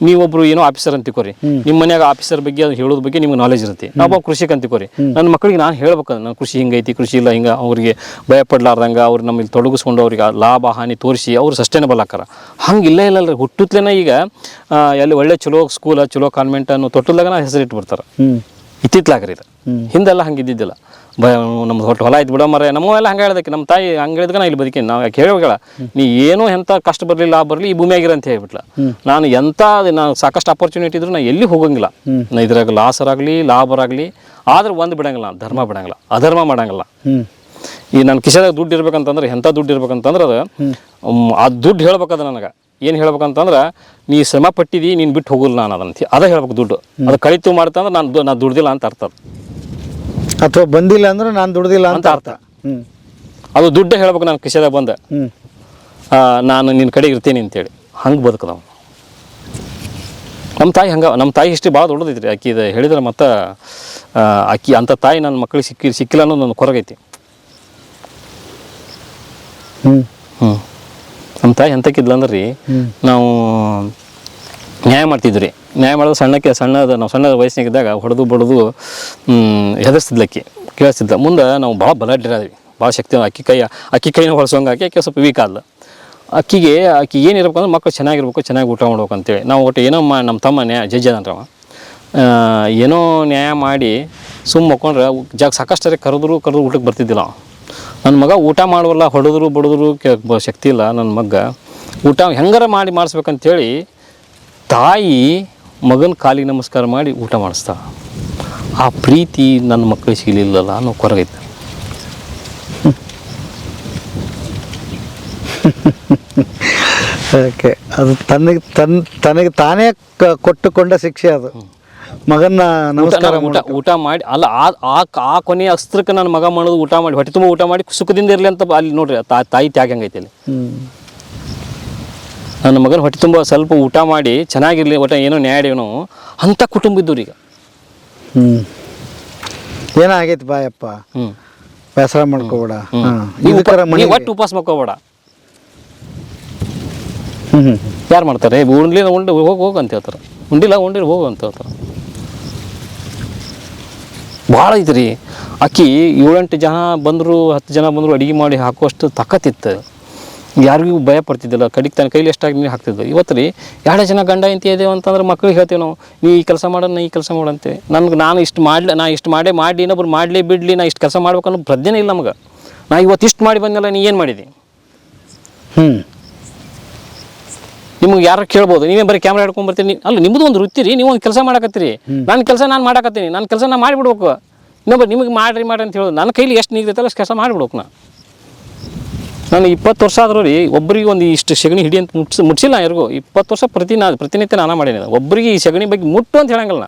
ನೀವೊಬ್ರು ಏನೋ ಆಫೀಸರ್ ಅಂತಿಕೋರಿ, ನಿಮ್ಮ ಮನ್ಯಾಗ ಆಫೀಸರ್ ಬಗ್ಗೆ ಅದು ಹೇಳೋದ್ ಬಗ್ಗೆ ನಿಮ್ಗೆ ನಾಲೆಜ್ ಇರುತ್ತೆ. ನಾವೊಬ್ಬ ಕೃಷಿಕ ಅಂತಿಕೋರಿ, ನನ್ನ ಮಕ್ಕಳಿಗೆ ನಾನು ಹೇಳ್ಬೇಕಂದ್ರೆ ನನ್ನ ಕೃಷಿ ಹಿಂಗೈತಿ, ಕೃಷಿ ಇಲ್ಲ ಹಿಂಗೆ ಅವ್ರಿಗೆ ಭಯ ಪಡ್ಲಾರ್ದಂಗೆ ಅವ್ರು ನಮ್ಮಲ್ಲಿ ತೊಡಗಿಸ್ಕೊಂಡು ಅವ್ರಿಗೆ ಲಾಭ ಹಾನಿ ತೋರಿಸಿ ಅವ್ರು ಸಸ್ಟೈನಬಲ್ ಆಕಾರ. ಹಂಗಿಲ್ಲ ಇಲ್ಲಲ್ರಿ. ಹುಟ್ಟುತ್ತಲೇನ ಈಗ ಎಲ್ಲಿ ಒಳ್ಳೆ ಚಲೋ ಸ್ಕೂಲ್ ಚಲೋ ಕಾನ್ವೆಂಟ್ ಅನ್ನೋ ತೊಟ್ಟಲ್ದಾಗ ಹೆಸರಿಟ್ಟು ಬಿಡ್ತಾರೆ. ಇತ್ತಿತ್ಲಾಗ್ರಿ ಇದು. ಹಿಂದೆಲ್ಲ ಹಂಗಿದ್ದಿದ್ದಿಲ್ಲ. ನಮ್ದು ಹೊಟ್ಟು ಹೊಲ ಆಯ್ತು ಬಿಡೋ ಮರ ನಮ್ಮವೆಲ್ಲ ಹಂಗೆ ಹೇಳ್ದಕ್ಕೆ, ನಮ್ಮ ತಾಯಿ ಹಂಗೆ ಹೇಳಿದಾಗ ನಾ ಇಲ್ಲಿ ಬದುಕೀನಿ. ನಾವು ಯಾಕೆ ಹೇಳೋಗಳ, ನೀ ಏನೋ ಎಂಥ ಕಷ್ಟ ಬರಲಿ ಲಾಭ ಬರಲಿ ಈ ಭೂಮಿಯಾಗಿರ ಅಂತ ಹೇಳ್ಬಿಟ್ಲ. ನಾನು ಸಾಕಷ್ಟು ಅಪರ್ಚುನಿಟಿ ಇದ್ರು ನಾ ಎಲ್ಲಿ ಹೋಗಂಗಿಲ್ಲ. ನಾ ಇದ್ರಾಗ ಲಾಸರಾಗಲಿ ಲಾಭರಾಗಲಿ, ಆದ್ರೆ ಒಂದು ಬಿಡಂಗಿಲ್ಲ, ಧರ್ಮ ಬಿಡಂಗಿಲ್ಲ, ಅಧರ್ಮ ಮಾಡಂಗಿಲ್ಲ. ಈ ನನ್ನ ಕಿಶೆದಾಗ ದುಡ್ಡು ಇರ್ಬೇಕಂತಂದ್ರೆ ಎಂಥ ದುಡ್ಡು ಇರ್ಬೇಕಂತಂದ್ರೆ ಅದು ಆ ದುಡ್ಡು ಹೇಳ್ಬೇಕದ ನನಗೆ ಏನು ಹೇಳ್ಬೇಕಂತಂದ್ರೆ, ನೀ ಶ್ರಮ ಪಟ್ಟಿದಿ ನೀನು ಬಿಟ್ಟು ಹೋಗಲ್ಲ ನಾನು ಅದಂತ ಅದ ಹೇಳ್ಬೇಕು. ದುಡ್ಡು ಅದು ಕಳಿತು ಮಾಡ್ತಂದ್ರೆ ನಾನು ದುಡ್ದಿಲ್ಲ ಅಂತ ಅರ್ಥ. ಅಥವಾ ಬಂದಿಲ್ಲ ಅಂದ್ರೆ ನಾನು ದುಡ್ದಿಲ್ಲ ಅಂತ ಅರ್ಥ. ಅದು ದುಡ್ಡು ಹೇಳ್ಬೇಕು ನಾನು ಕಿಶೆದಾಗ ಬಂದ, ನಾನು ನಿನ್ನ ಕಡೆ ಇರ್ತೀನಿ ಅಂತೇಳಿ. ಹಂಗೆ ಬದುಕದ ನಮ್ಮ ತಾಯಿ. ನಮ್ಮ ತಾಯಿ ಹಿಸ್ಟ್ರಿ ಭಾಳ ದೊಡ್ಡದೈತ್ರಿ. ಆಕಿ ಇದು ಹೇಳಿದ್ರೆ ಮತ್ತು ಆಕಿ ಅಂಥ ತಾಯಿ ನನ್ನ ಮಕ್ಕಳಿಗೆ ಸಿಕ್ಕಿಲ್ಲ ಅನ್ನೋದು ನನ್ನ ಕೊರಗೈತಿ. ನಮ್ಮ ತಾಯಿ ಎಂತಕ್ಕಿದ್ಲು ಅಂದ್ರೆ ರೀ ನಾವು ನ್ಯಾಯ ಮಾಡ್ತಿದ್ವಿ ರೀ. ನ್ಯಾಯ ಮಾಡೋದು ನಾವು ಸಣ್ಣ ವಯಸ್ಸಿನಾಗಿದ್ದಾಗ ಹೊಡೆದು ಬಡದು ಹೆದರ್ಸ್ತಿದ್ಲಕ್ಕಿ ಕೇಳಿಸ್ತಿದ್ಲ. ಮುಂದೆ ನಾವು ಭಾಳ ಬಲಾಢ್ಯರಾದ್ವಿ, ಭಾಳ ಶಕ್ತಿ. ಅಕ್ಕಿ ಕೈನ ಹೊಳ್ಸೋಂಗೆ ಆಕೆ ಸ್ವಲ್ಪ ವೀಕ್ ಆದ್ಲು. ಆಕಿ ಏನಿರ್ಬೇಕು ಅಂದ್ರೆ ಮಕ್ಕಳು ಚೆನ್ನಾಗಿರ್ಬೇಕು, ಚೆನ್ನಾಗಿ ಊಟ ಮಾಡ್ಬೇಕು ಅಂತೇಳಿ ನಾವು ಒಟ್ಟು ಏನೋ ನಮ್ಮ ತಮ್ಮ ಜಡ್ಜ್ ಅದಂತ್ರವ ಏನೋ ನ್ಯಾಯ ಮಾಡಿ ಮಕ್ಕೊಂಡ್ರೆ ಸಾಕಷ್ಟು ಕರೆದ್ರು ಊಟಕ್ಕೆ ಬರ್ತಿದ್ದಿಲ್ಲ. ನನ್ನ ಮಗ ಊಟ ಮಾಡುವಲ್ಲ, ಹೊಡೆದ್ರು ಬಡಿದ್ರು ಶಕ್ತಿ ಇಲ್ಲ ನನ್ನ ಮಗ. ಊಟ ಹೆಂಗಾರ ಮಾಡಿಸ್ಬೇಕಂತೇಳಿ ತಾಯಿ ಮಗನ ಕಾಲಿಗೆ ನಮಸ್ಕಾರ ಮಾಡಿ ಊಟ ಮಾಡಿಸ್ತಾ. ಆ ಪ್ರೀತಿ ನನ್ನ ಮಕ್ಕಳಿಗೆ ಸಿಗಲಿಲ್ಲಲ್ಲ ಅನ್ನೋ ಕೊರಗೈತೆ. ಓಕೆ, ಅದು ತನಗೆ ತಾನೇ ಕೊಟ್ಟುಕೊಂಡ ಶಿಕ್ಷೆ ಅದು. ಮಗನ ನಮಸ್ಕಾರ ಊಟ ಮಾಡಿ ಅಲ್ಲ, ಆ ಕೊನೆಯ ಅಸ್ತ್ರಕ್ಕೆ ನನ್ನ ಮಗ ಮಾಡೋದು ಊಟ ಮಾಡಿ ಹೊಟ್ಟೆ ತುಂಬ ಊಟ ಮಾಡಿ ಸುಖದಿಂದ ಇರಲಿ ಅಂತ ಅಲ್ಲಿ ನೋಡ್ರಿ ತಾಯಿ ತ್ಯಾಗ ಹೆಂಗೈತೆ ಅಲ್ಲಿ. ನನ್ನ ಮಗನ ಹೊಟ್ಟೆ ತುಂಬ ಸ್ವಲ್ಪ ಊಟ ಮಾಡಿ ಚೆನ್ನಾಗಿರ್ಲಿ, ಒಟ್ಟ ಏನೋ ನ್ಯಾಯನೋ ಅಂಥ ಕುಟುಂಬ ಇದ್ದವ್ರು ಈಗ. ಏನಾಗೈತಿ ಬಾಯಪ್ಪ, ಬೇಸರ ಮಾಡ್ಕೋಬೇಡ, ಒಟ್ಟು ಉಪವಾಸ ಮಾಡ್ಕೋಬೇಡ. ಯಾರು ಮಾಡ್ತಾರೆ? ಉಂಡ್ಲಿಲ್ಲ ಹೋಗು ಅಂತ ಹೇಳ್ತಾರೆ, ಉಂಡಿಲ್ಲ ಹೋಗು ಅಂತ ಹೇಳ್ತಾರೆ. ಭಾಳ ಐತೆ ರೀ. ಅಕ್ಕಿ 7-8 ಜನ ಬಂದರು 10 ಜನ ಬಂದರು ಅಡುಗೆ ಮಾಡಿ ಹಾಕುವಷ್ಟು ತಾಕತ್ತಿತ್ತು. ಯಾರಿಗೂ ಭಯ ಪಡ್ತಿದ್ದಿಲ್ಲ. ಕಡಿಗೆ ತನ್ನ ಕೈಲಿ ಎಷ್ಟಾಗಿ ನೀರು ಹಾಕ್ತಿದ್ದು. ಇವತ್ತು ರೀ 2 ಜನ ಗಂಡ ಇಂತಿ ಇದೇವು ಅಂತಂದ್ರೆ ಮಕ್ಳಿಗೆ ಹೇಳ್ತೀವಿ ನಾವು, ನೀ ಈ ಕೆಲಸ ಮಾಡೋಣ, ಈ ಕೆಲಸ ಮಾಡಂತೆ. ನಾನು ಇಷ್ಟು ಮಾಡಿ ಇನ್ನೊಬ್ರು ಮಾಡಲಿ ಬಿಡಲಿ, ನಾ ಇಷ್ಟು ಕೆಲಸ ಮಾಡ್ಬೇಕನ್ನೋ ಪ್ರಜ್ಞೆ ಇಲ್ಲ ನಮಗೆ. ನಾ ಇವತ್ತು ಇಷ್ಟು ಮಾಡಿ ಬಂದಲ್ಲ, ನೀ ಏನು ಮಾಡಿದಿ? ನಿಮ್ಗೆ ಯಾರು ಕೇಳ್ಬೋದು, ನೀವೇ ಬರೀ ಕ್ಯಾಮ್ರಾ ಹಿಡ್ಕೊಂಡ್ಬರ್ತೀನಿ. ಅಲ್ಲ, ನಿಮ್ಮದು ಒಂದು ವೃತ್ತಿ ರೀ, ನೀವು ಒಂದು ಕೆಲಸ ಮಾಡಕತ್ತೀರಿ. ನನ್ನ ಕೆಲಸ ನಾನು ಮಾಡಕತ್ತೀನಿ, ನನ್ನ ಕೆಲಸ ನಾನು ಮಾಡಿಬಿಡ್ಬೇಕು. ಇನ್ನೊಬ್ಬರು ನಿಮಗೆ ಮಾಡಿ ಅಂತ ಹೇಳೋದು, ನನ್ನ ಕೈಲಿ ಎಷ್ಟು ನೀಗಿರ್ತಲ್ಲ ಅಷ್ಟು ಕೆಲಸ ಮಾಡಿಬಿಡ್ಬೇಕು. ನಾನು 20 ವರ್ಷ ಆದರೂ ರೀ ಒಬ್ಬರಿಗೆ ಒಂದು ಇಷ್ಟು ಸಗಣಿ ಹಿಡಿ ಅಂತ ಮುಟ್ಸಿಲ್ಲ ಯಾರಿಗೂ. 20 ವರ್ಷ ಪ್ರತಿನಿತ್ಯ ನಾನು ಮಾಡೀನಿ. ಒಬ್ಬರಿಗೆ ಈ ಸಗಣಿ ಬಗ್ಗೆ ಮುಟ್ಟು ಅಂತ ಹೇಳಂಗಿಲ್ಲ.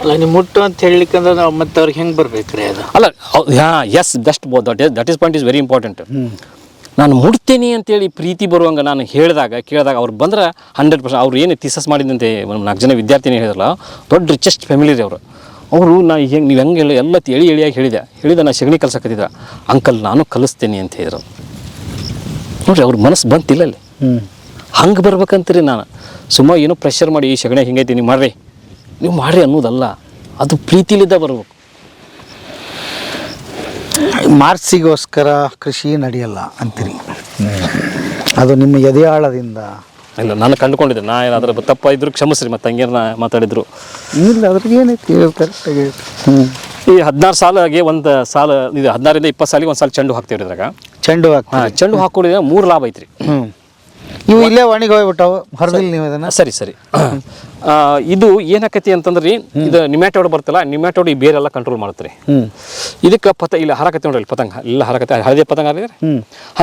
ಅಲ್ಲ, ನೀವು ಮುಟ್ಟು ಅಂತ ಹೇಳಲಿಕ್ಕಂದ್ರೆ ನಾವು ಮತ್ತೆ ಅವ್ರಿಗೆ ಹೆಂಗೆ ಬರ್ಬೇಕ್ರಿ ಅದು? ಅಲ್ಲ, yes that is point is very important. ನಾನು ಮುಡ್ತೇನೆ ಅಂತೇಳಿ ಪ್ರೀತಿ ಬರುವಂಗೆ ನಾನು ಕೇಳಿದಾಗ ಅವ್ರು ಬಂದ್ರೆ 100%. ಅವ್ರು ಏನು ಥೀಸಸ್ ಮಾಡಿದಂತೆ 4 ಜನ ವಿದ್ಯಾರ್ಥಿನಿ ಹೇಳಿದ್ರಲ್ಲ, ದೊಡ್ಡ ರಿಚೆಸ್ಟ್ ಫ್ಯಾಮಿಲಿ ರೀ ಅವರು ನಾ ನೀವು ಹೆಂಗೆ ಹೇಳಿ ಎಲ್ಲ ಎಳಿಯಾಗಿ ಹೇಳಿದ ನಾ ಸಗಣಿ ಕಲ್ಸಕತ್ತಿದ್ದ. ಅಂಕಲ್ ನಾನು ಕಲಿಸ್ತೇನೆ ಅಂತ ಹೇಳಿದ್ರು ನೋಡ್ರಿ. ಅವ್ರ ಮನಸ್ಸು ಬಂತಿಲ್ಲ ಅಲ್ಲಿ. ಹಂಗೆ ಬರ್ಬೇಕಂತೀರಿ. ನಾನು ಸುಮ್ಮ ಏನೋ ಪ್ರೆಷರ್ ಮಾಡಿ ಈ ಸಗಣಿ ಹಿಂಗೈತಿ ನೀವು ಮಾಡ್ರಿ ಅನ್ನೋದಲ್ಲ, ಅದು ಪ್ರೀತಿಲಿದ್ದ ಬರ್ಬೇಕು. ಮಾರ್ಕ್ಸಿಗೋಸ್ಕರ ಕೃಷಿ ನಡೆಯಲ್ಲ ಅಂತೀರಿ. ಅದು ನಿಮ್ಮ ಎದೆಯಾಳದಿಂದ ಇಲ್ಲ, ನಾನು ಕಂಡುಕೊಂಡಿದ್ದೆ. ನಾ ಏನಾದರೂ ತಪ್ಪ ಇದ್ರು ಕ್ಷಮಿಸ್ರಿ, ಮತ್ತು ಹಂಗೇನ ಮಾತಾಡಿದ್ರು ಇಲ್ಲ. ಅದ್ರಿಗೆ ಏನೈತಿ ಕರೆಕ್ಟಾಗಿ. ಈ 16 ಸಾಲಿಗೆ ಒಂದು ಸಾಲ, ಇದು 16ರಿಂದ 20 ಸಾಲಿಗೆ ಒಂದು ಸಾಲ ಚೆಂಡು ಹಾಕ್ತೀವಿ ಇದ್ರಾಗ. ಚೆಂಡು ಹಾಕೊಂಡಿದ್ರೆ 3 ಲಾಭ ಐತ್ರಿ. ಇವು ಇಲ್ಲೇ ಒಣಗಿ ಹೋಗ್ಬಿಟ್ಟಾವ, ಹೊರದಿಲ್ಲ ನೀವು ಅದನ್ನ. ಸರಿ. ಇದು ಏನಾಕತಿ ಅಂತಂದ್ರಿ, ಇದು ನಿಮ್ಯಾಟೋಡ್ ಬರ್ತಲ್ಲ, ನಿಮ್ಯಾಟೋಡ್ ಈ ಬೇರೆಲ್ಲ ಕಂಟ್ರೋಲ್ ಮಾಡುತ್ತೆ. ಇದಕ್ಕೆ ಇಲ್ಲ ಹರಕತಿ ನೋಡ್ರಿ, ಪತಂಗ ಇಲ್ಲ ಹರಕತಿ, ಹಳದಿ ಪತಂಗ ಆಗಿದ್ರೆ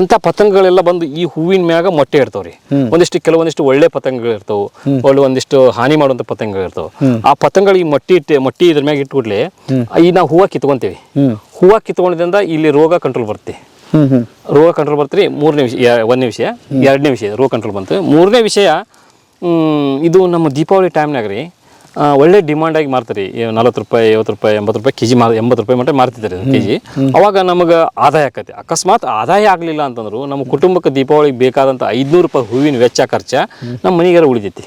ಅಂತ ಪತಂಗಗಳೆಲ್ಲ ಬಂದು ಈ ಹೂವಿನ ಮ್ಯಾಗ ಮೊಟ್ಟೆ ಇಡ್ತಾವ್ರಿ. ಕೆಲವೊಂದಿಷ್ಟು ಒಳ್ಳೆ ಪತಂಗಗಳು ಇರ್ತಾವೆ, ಒಂದಿಷ್ಟು ಹಾನಿ ಮಾಡುವಂತ ಪತಂಗಗಳು ಇರ್ತಾವೆ. ಆ ಪತಂಗಗಳು ಈ ಮೊಟ್ಟಿ ಇದ್ರ ಮ್ಯಾಗ ಇಟ್ಬಿಡ್ಲಿ, ಈ ನಾವು ಹೂವು ಕಿತ್ಕೊಂತೀವಿ. ಹೂವು ಕಿತ್ಕೊಂಡಿದ್ರಿಂದ ಇಲ್ಲಿ ರೋಗ ಕಂಟ್ರೋಲ್ ಬರುತ್ತೆ. ರೋಗ ಕಂಟ್ರೋಲ್ ಬರ್ತೀರಿ. 1ನೇ ವಿಷಯ 2ನೇ ವಿಷಯ ರೋಗ ಕಂಟ್ರೋಲ್ ಬಂತು. 3ನೇ ವಿಷಯ, ಇದು ನಮ್ಮ ದೀಪಾವಳಿ ಟೈಮ್ನಾಗ ರೀ ಒಳ್ಳೆ ಡಿಮಾಂಡಾಗಿ ಮಾರ್ತಾರೆ. 40 ರೂಪಾಯಿ 50 ರೂಪಾಯಿ 80 ರೂಪಾಯಿ ಕೆಜಿ 80 ರೂಪಾಯಿ ಮಟ್ಟ ಮಾರ್ತಿದ್ದಾರೆ ಕೆಜಿ. ಅವಾಗ ನಮಗೆ ಆದಾಯ ಆಕತಿ. ಅಕಸ್ಮಾತ್ ಆದಾಯ ಆಗಲಿಲ್ಲ ಅಂತಂದ್ರು ನಮ್ಮ ಕುಟುಂಬಕ್ಕೆ ದೀಪಾವಳಿಗೆ ಬೇಕಾದಂಥ 500 ರೂಪಾಯಿ ಹೂವಿನ ವೆಚ್ಚ ಖರ್ಚು ನಮ್ಮ ಮನೆಗಾರ ಉಳಿತೈತಿ.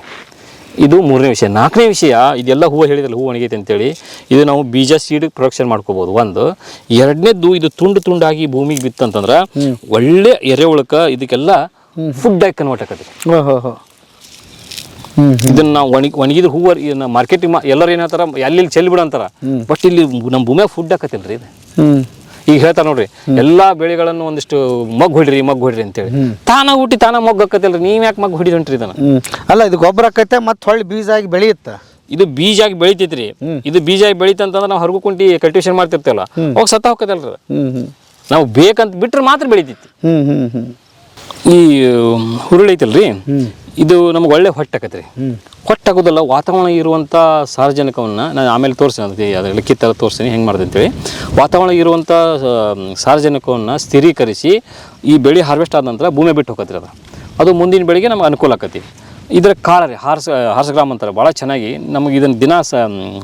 ಇದು 3ನೇ ವಿಷಯ. 4ನೇ ವಿಷಯ, ಇದೆಲ್ಲ ಹೂವು ಹೇಳಿದಲ್ಲ, ಹೂವು ಒಣಗೈತೆ ಅಂತೇಳಿ ಇದು ನಾವು ಬೀಜ ಸೀಡ್ ಪ್ರೊಡಕ್ಷನ್ ಮಾಡ್ಕೋಬೋದು. 1. 2ನೇದ್ದು, ಇದು ತುಂಡಾಗಿ ಭೂಮಿಗೆ ಬಿತ್ತಂತಂದ್ರೆ ಒಳ್ಳೆ ಎರೆಹುಳಕ ಇದಕ್ಕೆಲ್ಲ ಫುಡ್ ಆಗಿ ಕನ್ವರ್ಟ್ ಆಕತಿ. ಇದನ್ನ ನಾವು ಒಣಗಿದ ಹೂವು ಮಾರ್ಕೆಟಿಂಗ್ ಎಲ್ಲರೂ ಏನ್ ಹೇಳ್ತಾರ, ಅಲ್ಲಿ ಚೆಲ್ಲಿ ಬಿಡ ಅಂತಾರ. ಬಟ್ ಇಲ್ಲಿ ನಮ್ಮ ಭೂಮಿಯಾಗ ಫುಡ್ ಆಕತಿಲ್ರಿ ಇದು. ಈಗ ಹೇಳ್ತಾರ ನೋಡ್ರಿ, ಎಲ್ಲಾ ಬೆಳೆಗಳನ್ನು ಒಂದಿಷ್ಟು ಮಗ್ ಹೊಡ್ರಿ ಅಂತೇಳಿ. ತಾನ ಹುಟ್ಟಿ ತಾನ ಮಗ್ ಹಾಕತಿಲ್ರಿ, ನೀವ್ ಯಾಕೆ ಮಗ್ ಹೊಡಿ ಹೊಂಟ್ರಿ ಇದನ್ನ? ಅಲ್ಲ, ಇದು ಗೊಬ್ಬರ ಆಕೈತೆ ಮತ್ತೆ ಹೊಳ್ಳಿ ಬೀಜ ಆಗಿ ಬೆಳೆಯುತ್ತ. ಇದು ಬೀಜ ಆಗಿ ಬೆಳಿತೈತ್ರಿ. ಇದು ಬೀಜ ಆಗಿ ಬೆಳಿತಂತಂದ್ರೆ ನಾವು ಹೊರಗು ಕುಂಟಿ ಕಲ್ಟಿವೇಶನ್ ಮಾಡ್ತಿರ್ತೇವಲ್ಲ, ಅವಾಗ ಸತ್ತ ಹೋಗತ್ತಲ್ರಿ. ನಾವು ಬೇಕಂತ ಬಿಟ್ರೆ ಮಾತ್ರ ಬೆಳಿತೈತಿ. ಈ ಹುರುಳಿ ಐತಲ್ರಿ, ಇದು ನಮ್ಗೆ ಒಳ್ಳೆ ಹೊಟ್ಟಾಕತ್ರಿ. ಹೊಟ್ಟಾಗೋದಲ್ಲ, ವಾತಾವರಣ ಇರುವಂಥ ಸಾರ್ವಜನಿಕವನ್ನು ನಾನು ಆಮೇಲೆ ತೋರಿಸ್ತೀನಿ, ಅದರಲ್ಲಿ ಕಿತ್ತೆಲ್ಲ ತೋರಿಸ್ತೀನಿ ಹೆಂಗೆ ಮಾಡಿದೆ ಅಂತೇಳಿ. ವಾತಾವರಣ ಇರುವಂಥ ಸಾರ್ವಜನಿಕವನ್ನು ಸ್ಥಿರೀಕರಿಸಿ ಈ ಬೆಳೆ ಹಾರ್ವೆಸ್ಟ್ ಆದ ನಂತರ ಭೂಮಿ ಬಿಟ್ಟು ಹೋಗತ್ರಿ. ಅದು ಮುಂದಿನ ಬೆಳೆಗೆ ನಮ್ಗೆ ಅನುಕೂಲ ಆಕತಿ. ಇದರ ಕಾಳ ರೀ ಹಾರ್ಸಗ್ರಾಮ್ ಅಂತಾರೆ, ಭಾಳ ಚೆನ್ನಾಗಿ ನಮಗೆ ಇದನ್ನು ದಿನ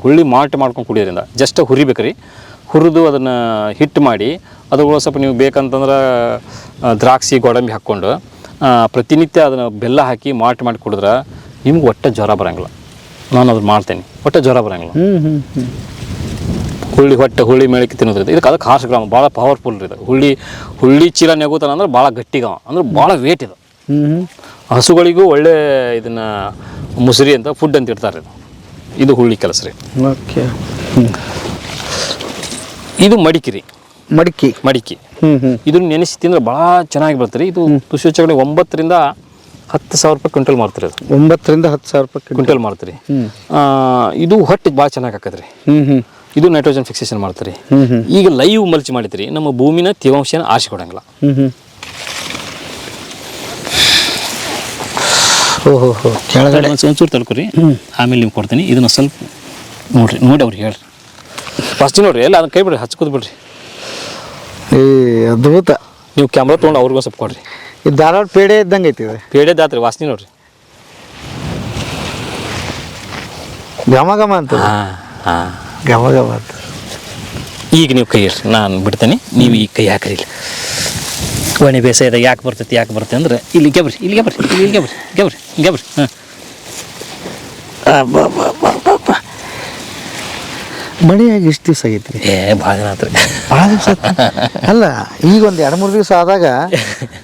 ಹುಳ್ಳಿ ಮಾಡ್ಕೊಂಡು ಕುಡಿಯೋದ್ರಿಂದ ಜಸ್ಟ್ ಹುರಿಬೇಕ್ರಿ. ಹುರಿದು ಅದನ್ನು ಹಿಟ್ಟು ಮಾಡಿ ಅದ್ರೊಳಗೆ ಸ್ವಲ್ಪ ನೀವು ಬೇಕಂತಂದ್ರೆ ದ್ರಾಕ್ಷಿ ಗೋಡಂಬಿ ಹಾಕ್ಕೊಂಡು ಪ್ರತಿನಿತ್ಯ ಅದನ್ನು ಬೆಲ್ಲ ಹಾಕಿ ಮಾಲ್ಟ್ ಮಾಡಿ ಕುಡಿದ್ರೆ ನಿಮ್ಗೆ ಒಟ್ಟೆ ಜ್ವರ ಬರೋಂಗಿಲ್ಲ. ನಾನು ಅದ್ರ ಮಾಡ್ತೇನೆ, ಒಟ್ಟೆ ಜ್ವರ ಬರೋಂಗಿಲ್ಲ. ಹುಳಿ ಮೇಳಕ್ಕೆ ತಿನ್ನೋದ್ರಿಂದ ಅದಕ್ಕೆ 10 ಗ್ರಾಮ್ ಭಾಳ ಪವರ್ಫುಲ್ ರೀ. ಇದು ಹುಳಿ ಚೀಲ ನೆಗೋತಾನ ಅಂದ್ರೆ ಭಾಳ ಗಟ್ಟಿಗಾವ ಅಂದ್ರೆ ಭಾಳ ವೇಟ್ ಇದು. ಹಸುಗಳಿಗೂ ಒಳ್ಳೆ ಇದನ್ನು ಮುಸುರಿ ಅಂತ ಫುಡ್ ಅಂತ ಇಡ್ತಾರೆ. ಇದು ಹುಳಿ ಕೆಲಸ ರೀ. ಓಕೆ. ಇದು ಮಡಿಕೆ ರೀ. ಮಡಿಕೆ ಇದನ್ನ ನೆನೆಸಿ ತಿಂದ್ರೆ ಭಾಳ ಚೆನ್ನಾಗಿ ಬರ್ತದೆ. ಇದು ತುಸು ಹೆಚ್ಚು 9,000 to 10,000 ರೂಪಾಯಿ ಕ್ವಿಂಟಲ್ ಮಾಡ್ತಾರೆ. 9,000 to 10,000 ರೂಪಾಯಿ ಕ್ವಿಂಟಲ್ ಮಾಡ್ತೀರಿ. ಇದು ಹೊಟ್ಟೆಗೆ ಭಾಳ ಚೆನ್ನಾಗಿ ಹಾಕತ್ರಿ. ಇದು ನೈಟ್ರೋಜನ್ ಫಿಕ್ಸೇಷನ್ ಮಾಡ್ತಾರೆ. ಈಗ ಲೈವ್ ಮಲ್ಚ್ ಮಾಡಿದ್ರಿ ನಮ್ಮ ಭೂಮಿನ ತೇವಾಂಶನ ಆರಿಸಿ ಕೊಡಂಗಿಲ್ಲ. ಕೆಳಗಡೆ ಒಂಚೂರು ತಡ್ಕೊರಿ, ಆಮೇಲೆ ನಿಮ್ಗೆ ಕೊಡ್ತೀನಿ. ಇದನ್ನ ಸ್ವಲ್ಪ ನೋಡಿ ಅವ್ರಿಗೆ ಹೇಳ್ರಿ. ಫಸ್ಟ್ ನೋಡ್ರಿ ಎಲ್ಲ ಅದನ್ನ ಕೈ ಬಿಡ್ರಿ, ಹಚ್ಕೋದ್ ಬಿಡ್ರಿ. ಅದ್ಭುತ. ನೀವು ಕ್ಯಾಮ್ರಾ ತೊಗೊಂಡು ಅವ್ರಿಗೂ ಸ್ವಲ್ಪ ಕೊಡ್ರಿ. ಇದು ಧಾರವಾಡ ಪೇಡೆ ಇದ್ದಂಗೆ ಐತಿ. ಪೇಡೆ ದಾತ್ರಿ ವಾಸನೆ ನೋಡ್ರಿ. ಘಮ ಅಂತ. ಘಮ ಅಂತ. ಈಗ ನೀವು ಕೈ ಇಡ್ರಿ, ನಾನು ಬಿಡ್ತೇನೆ. ನೀವು ಈಗ ಕೈ ಹಾಕ್ರಿ. ಇಲ್ಲಿ ಒಣೆ ಬೇಸಾಯದಾಗ ಯಾಕೆ ಬರ್ತೈತಿ ಅಂದ್ರೆ ಇಲ್ಲಿಗೆ ಬರ್ರಿ. ಮಳೆಯಾಗಿ ಎಷ್ಟು ದಿವಸ ಆಗೈತ್ರಿ? ಭಾಳ ದಿನ ಆತ್ರಿ. ಭಾಳ ದಿವಸ ಅಲ್ಲ, ಈಗ ಒಂದು 2-3 ದಿವಸ ಆದಾಗ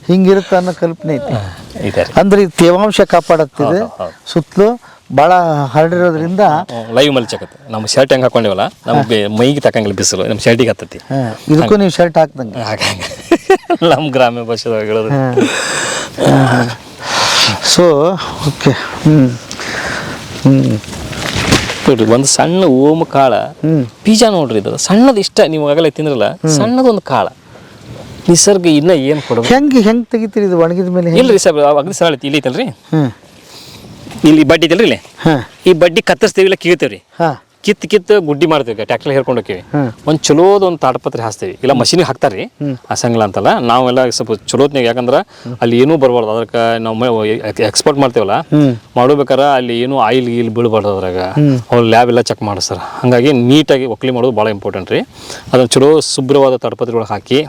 ಹಿಂಗಿರುತ್ತೆ ಅನ್ನೋ ಕಲ್ಪನೆ ಐತಿ. ಅಂದ್ರೆ ಇದು ತೇವಾಂಶ ಕಾಪಾಡತ್ತಿದೆ, ಸುತ್ತಲೂ ಭಾಳ ಹರಡಿರೋದ್ರಿಂದ ಲೈವ್ ಮಲ್ಚಾಕತ್ತೆ. ನಮ್ಮ ಶರ್ಟ್ ಹೆಂಗೆ ಹಾಕೊಂಡಿವಲ್ಲ, ನಮ್ಗೆ ಮೈಗೆ ತಕ್ಕಂಗಿಲ್ಲ ಬಿಸಿಲು, ನಮ್ಮ ಶರ್ಟಿಗೆ ಹತ್ತತಿ. ಇದಕ್ಕೂ ನೀವು ಶರ್ಟ್ ಹಾಕ್ದಂಗೆ ನಮ್ಮ ಗ್ರಾಮ್ಯ ಭಾಷೆದಾಗ ಹೇಳೋದು. So okay. ನೋಡ್ರಿ, ಒಂದು ಸಣ್ಣ ಓಮ ಕಾಳ ಬೀಜ ನೋಡ್ರಿ. ಇದು ಸಣ್ಣದು ಇಷ್ಟ. ನೀವು ಆಗಲೇ ತಿಂದ್ರಲ್ಲ, ಸಣ್ಣದೊಂದು ಕಾಳ. ನಿಸರ್ಗ ಇನ್ನ ಏನು ಕೊಡಬೇಕು? ಹೆಂಗೆ ತೆಗಿತೀರಿ ಇದು ಒಣಗಿದ ಮೇಲೆ? ಇಲ್ರಿ ಸರ್, ಅಗ್ನಿ ಸರಳ ಇಲ್ಲಿ ಐತಲ್ರಿ, ಇಲ್ಲಿ ಬಡ್ಡಿ ಐತಲ್ರಿ, ಇಲ್ಲಿ ಈ ಬಡ್ಡಿ ಕತ್ತರಿಸ್ತೀವಿ, ಇಲ್ಲ ಕೀಳ್ತೇವ್ರಿ. ಕಿತ್ತು ಗುಡ್ಡಿ ಮಾಡ್ತೀವಿ, ಟ್ಯಾಕ್ಟರ್ ಹೇರ್ಕೊಂಡು ಹೋಗ್ತೀವಿ. ಒಂದು ಚಲೋದೊಂದು ತಾಡಪತ್ರೆ ಹಾಸ್ತೀವಿ, ಇಲ್ಲ ಮಷೀನಿಗೆ ಹಾಕ್ತಾರ್ರಿ. ಹಸಂಗಿಲ್ಲ ಅಂತಲ್ಲ, ನಾವೆಲ್ಲ ಸ್ವಲ್ಪ ಚಲೋತ್ನಾಗ, ಯಾಕಂದ್ರೆ ಅಲ್ಲಿ ಏನೂ ಬರ್ಬಾರ್ದು. ಅದಕ್ಕೆ ನಾವು ಎಕ್ಸ್ಪೋರ್ಟ್ ಮಾಡ್ತೇವಲ್ಲ, ಮಾಡ್ಬೇಕಾರೆ ಅಲ್ಲಿ ಏನೂ ಆಯಿಲ್ ಗೀಲ್ ಬೀಳ್ಬಾರ್ದು. ಅದ್ರಾಗ ಅವ್ರು ಲ್ಯಾಬ್ ಎಲ್ಲ ಚೆಕ್ ಮಾಡಿಸ್ತಾರೆ. ಹಾಗಾಗಿ ನೀಟಾಗಿ ಒಕ್ಕಲಿ ಮಾಡೋದು ಭಾಳ ಇಂಪಾರ್ಟೆಂಟ್ ರೀ. ಅದನ್ನು ಚಲೋ ಶುಭ್ರವಾದ ತಾಡಪತ್ರೆ ಒಳಗೆ ಹಾಕಿ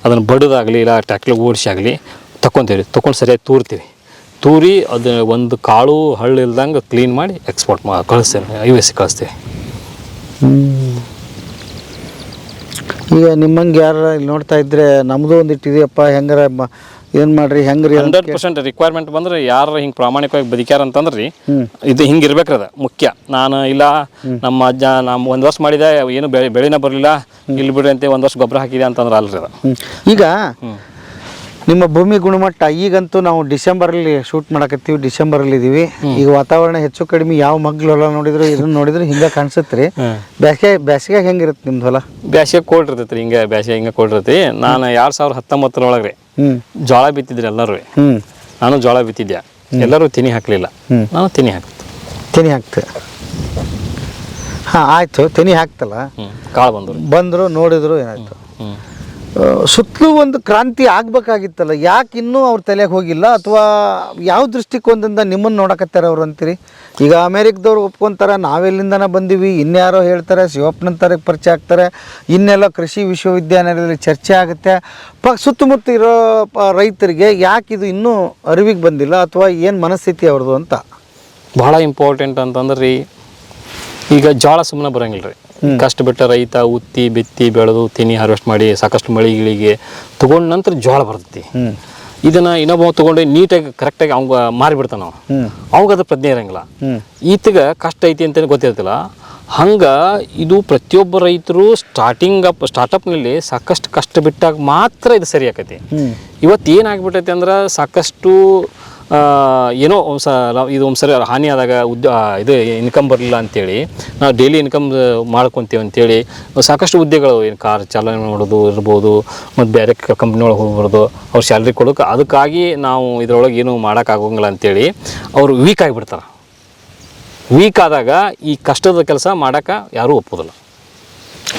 ಅದನ್ನು ಬಡದಾಗಲಿ ಇಲ್ಲ ಟ್ಯಾಕ್ಟರ್ ಓಡಿಸಿ ಆಗಲಿ ತೊಗೊಂತೀವಿ. ತೊಗೊಂಡು ಸರಿಯಾಗಿ ತೂರಿ ಅದು ಒಂದು ಕಾಳು ಹಳ್ಳು ಇಲ್ದಂಗೆ ಕ್ಲೀನ್ ಮಾಡಿ ಎಕ್ಸ್ಪೋರ್ಟ್ ಕಳಿಸ್ತೇವೆ, US ಕಳಿಸ್ತೇವೆ. ಈಗ ನಿಮ್ಮಂಗೆ ಯಾರು ಇಲ್ಲಿ ನೋಡ್ತಾ ಇದ್ರೆ ನಮ್ಮದು ಒಂದು ಇಟ್ಟಿದೆಯಪ್ಪ, ಹೆಂಗಾರ ಏನು ಮಾಡ್ರಿ, ಹೆಂಗ್ರಿ? 100% ರಿಕ್ವೈರ್ಮೆಂಟ್ ಬಂದ್ರೆ ಯಾರು ಹಿಂಗೆ ಪ್ರಾಮಾಣಿಕವಾಗಿ ಬದುಕ್ಯಾರ ಅಂತಂದ್ರಿ, ಇದು ಹಿಂಗೆ ಇರ್ಬೇಕ್ರಿ. ಅದ ಮುಖ್ಯ. ನಾನು ಇಲ್ಲ ನಮ್ಮ ಅಜ್ಜ ನಮ್ಮ 1 ವರ್ಷ ಮಾಡಿದೆ, ಏನು ಬೆಳೆನ ಬರಲಿಲ್ಲ, ಇಲ್ಲಿ ಬಿಡ್ರಿ ಅಂತ 1 ವರ್ಷ ಗೊಬ್ಬರ ಹಾಕಿದೆ ಅಂತಂದ್ರೆ ಅಲ್ರಿ ಅದ. ಈಗ ನಿಮ್ಮ ಭೂಮಿ ಗುಣಮಟ್ಟ ಈಗಂತೂ ನಾವು ಡಿಸೆಂಬರಲ್ಲಿ ಶೂಟ್ ಮಾಡಕತ್ತೀವಿ, ಡಿಸೆಂಬರಲ್ಲಿ ಇದೀವಿ. ಈಗ ವಾತಾವರಣ ಹೆಚ್ಚು ಕಡಿಮೆ ಯಾವ ಮಗ್ಲು ಹೊಲ ನೋಡಿದ್ರು ಇದನ್ನ ನೋಡಿದ್ರೆ ಹಿಂಗೆ ಕಾಣಿಸುತ್ತೆ ರೀ. ಬೇಸಿಗೆ ಹೆಂಗಿರುತ್ತೆ ನಿಮ್ದು ಹೊಲ? ಬೇಸಿಗೆ ಕೋಲ್ಡ್ ಇರ್ತೈತೆ ರೀ. ಬೇಸಿಗೆ ಹಿಂಗೆ ಕೋಲ್ಡ್ ಇರ್ತೈತಿ. ನಾನು 2019 ಜೋಳ ಬಿತ್ತಿದ್ರಿ ಎಲ್ಲರೂ. ನಾನು ಜೋಳ ಬಿತ್ತಿದ್ದೆ, ಎಲ್ಲರೂ ತಿನಿ ಹಾಕ್ಲಿಲ್ಲ, ನಾನು ತಿನಿ ಹಾಕ್ತೆ. ಆಯ್ತು, ತೆನಿ ಹಾಕ್ತಲ್ಲ, ಕಾಳು ಬಂದರು ನೋಡಿದ್ರು, ಏನಾಯ್ತು? ಸುತ್ತಲೂ ಒಂದು ಕ್ರಾಂತಿ ಆಗ್ಬೇಕಾಗಿತ್ತಲ್ಲ, ಯಾಕೆ ಇನ್ನೂ ಅವ್ರ ತಲೆಗೆ ಹೋಗಿಲ್ಲ? ಅಥವಾ ಯಾವ ದೃಷ್ಟಿಕೋನದಿಂದ ನಿಮ್ಮನ್ನು ನೋಡಕತ್ತಾರ ಅವ್ರು ಅಂತೀರಿ? ಈಗ ಅಮೇರಿಕದವ್ರು ಒಪ್ಕೊಂತಾರೆ, ನಾವೆಲ್ಲಿಂದನ ಬಂದೀವಿ, ಇನ್ಯಾರೋ ಹೇಳ್ತಾರೆ, ಶಿವಪ್ಪನಂತಾರೆ ಪರಿಚಯ ಆಗ್ತಾರೆ, ಇನ್ನೆಲ್ಲ ಕೃಷಿ ವಿಶ್ವವಿದ್ಯಾನಿಲಯದಲ್ಲಿ ಚರ್ಚೆ ಆಗುತ್ತೆ. ಸುತ್ತಮುತ್ತ ಇರೋ ರೈತರಿಗೆ ಯಾಕೆ ಇದು ಇನ್ನೂ ಅರಿವಿಗೆ ಬಂದಿಲ್ಲ? ಅಥವಾ ಏನು ಮನಸ್ಥಿತಿ ಅವ್ರದ್ದು ಅಂತ? ಭಾಳ ಇಂಪಾರ್ಟೆಂಟ್ ಅಂತಂದ್ರೆ ರೀ, ಈಗ ಜೋಳ ಸುಮ್ಮನೆ ಬರೋಂಗಿಲ್ಲ ರೀ. ಕಷ್ಟಪಟ್ಟ ರೈತ ಉತ್ತಿ ಬಿತ್ತಿ ಬೆಳೆದು ತಿನಿ ಹಾರ್ವೆಸ್ಟ್ ಮಾಡಿ ಸಾಕಷ್ಟು ಮಳಿಗಳಿಗೆ ತಗೊಂಡ ನಂತರ ಜೋಳ ಬರ್ತೈತಿ. ಇದನ್ನ ಇನ್ನೊಬ್ಬ ತಗೊಂಡು ನೀಟಾಗಿ ಕರೆಕ್ಟಾಗಿ ಅವಂಗ ಮಾರಿಬಿಡ್ತಾನ ನಾವು. ಅವಾಗ ಅದು ಪ್ರಜ್ಞೆ ಇರಂಗಿಲ್ಲ. ಈತಗ ಕಷ್ಟ ಐತಿ ಅಂತೇಳಿ ಗೊತ್ತಿರ್ತಿಲ್ಲ. ಹಂಗೆ ಇದು ಪ್ರತಿಯೊಬ್ಬ ರೈತರು ಸ್ಟಾರ್ಟಪ್ನಲ್ಲಿ ಸಾಕಷ್ಟು ಕಷ್ಟ ಬಿಟ್ಟಾಗ ಮಾತ್ರ ಇದು ಸರಿ ಆಕೈತಿ. ಇವತ್ತು ಏನಾಗ್ಬಿಟ್ಟೈತಿ ಅಂದ್ರೆ ಸಾಕಷ್ಟು ಏನೋ ಇದು ಒಂದು ಸರಿ ಹಾನಿ ಆದಾಗ ಇದು ಇನ್ಕಮ್ ಬರಲಿಲ್ಲ ಅಂಥೇಳಿ ನಾವು ಡೈಲಿ ಇನ್ಕಮ್ ಮಾಡ್ಕೊತೀವಿ ಅಂಥೇಳಿ ಸಾಕಷ್ಟು ಹುದ್ದೆಗಳು, ಏನು ಕಾರ್ ಚಾಲನೆ ಮಾಡೋದು ಇರ್ಬೋದು, ಮತ್ತು ಬೇರೆ ಕಂಪ್ನಿ ಒಳಗೆ ಹೋಗ್ಬಾರ್ದು, ಅವ್ರು ಸ್ಯಾಲ್ರಿ ಕೊಡೋಕೆ. ಅದಕ್ಕಾಗಿ ನಾವು ಇದರೊಳಗೆ ಏನೂ ಮಾಡೋಕ್ಕಾಗೋಂಗಿಲ್ಲ ಅಂಥೇಳಿ ಅವರು ವೀಕ್ ಆಗಿಬಿಡ್ತಾರೆ. ವೀಕ್ ಆದಾಗ ಈ ಕಷ್ಟದ ಕೆಲಸ ಮಾಡೋಕೆ ಯಾರೂ ಒಪ್ಪೋದಿಲ್ಲ.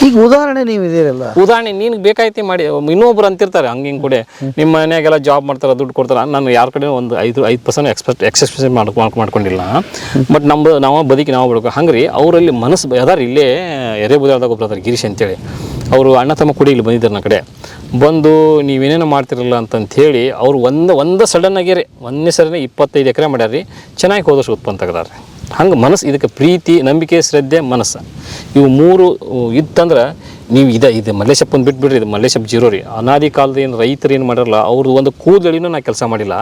ಈಗ ಉದಾಹರಣೆ ನೀವು ಇದೀರಲ್ಲ, ಉದಾಹರಣೆ ನೀನು ಬೇಕಾಯ್ತಿ ಮಾಡಿ. ಇನ್ನೊಬ್ರು ಅಂತಿರ್ತಾರೆ ಹಂಗೆ ಹಿಂಗೆ ಕೂಡ ನಿಮ್ಮ ಮನೆಯಾಗೆಲ್ಲ ಜಾಬ್ ಮಾಡ್ತಾರೆ, ದುಡ್ಡು ಕೊಡ್ತಾರೆ. ನಾನು ಯಾರ ಕಡೆ ಒಂದು 5% ಎಕ್ಸ್ಪೆಕ್ಟೇಷನ್ ಮಾಡ್ಕೊಂಡಿಲ್ಲ. ಬಟ್ ನಾವು ಬದುಕಿ ನಾವು ಬಿಡ್ಬೇಕು. ಹಂಗೆ ರೀ ಅವರಲ್ಲಿ ಮನಸ್ಸು ಅದಾರ. ಇಲ್ಲೇ ಎರೆಬುದಾಳ್ದಾಗ ಒಬ್ರು ಅದಾರ, ಗಿರೀಶ್ ಅಂತೇಳಿ. ಅವರು ಅಣ್ಣ ತಮ್ಮ ಕೂಡಿ ಇಲ್ಲಿ ಬಂದಿದ್ದಾರೆ ನನ್ನ ಕಡೆ ಬಂದು ನೀವೇನೇನೋ ಮಾಡ್ತಿರಲ್ಲ ಅಂತಂಥೇಳಿ ಅವ್ರು ಒಂದು ಸಡನ್ನಾಗಿ ರೀ ಒಂದೇ ಸರಿನೇ 25 ಎಕರೆ ಮಾಡ್ಯಾರ ರೀ ಚೆನ್ನಾಗಿ ಹೋದಷ್ಟು ಉತ್ಪನ್ನ ತೆಗ್ದಾರ ರೀ ಹಂಗೆ ಮನಸ್ಸು ಇದಕ್ಕೆ ಪ್ರೀತಿ ನಂಬಿಕೆ ಶ್ರದ್ಧೆ ಮನಸ್ಸು ಇವು 3 ಇತ್ತಂದ್ರೆ ನೀವು ಇದು ಮಲ್ಲೇಶಪ್ಪನ ಬಿಟ್ಬಿಡ್ರಿ ಇದು ಮಲ್ಲೇಶಪ್ಪ ಜೀರೋ ರೀ ಅನಾದಿ ಕಾಲದ ಏನು ರೈತರು ಏನು ಮಾಡಿರಲ್ಲ ಅವ್ರದ್ದು ಒಂದು ಕೂದಲಿನೂ ನಾ ಕೆಲಸ ಮಾಡಿಲ್ಲ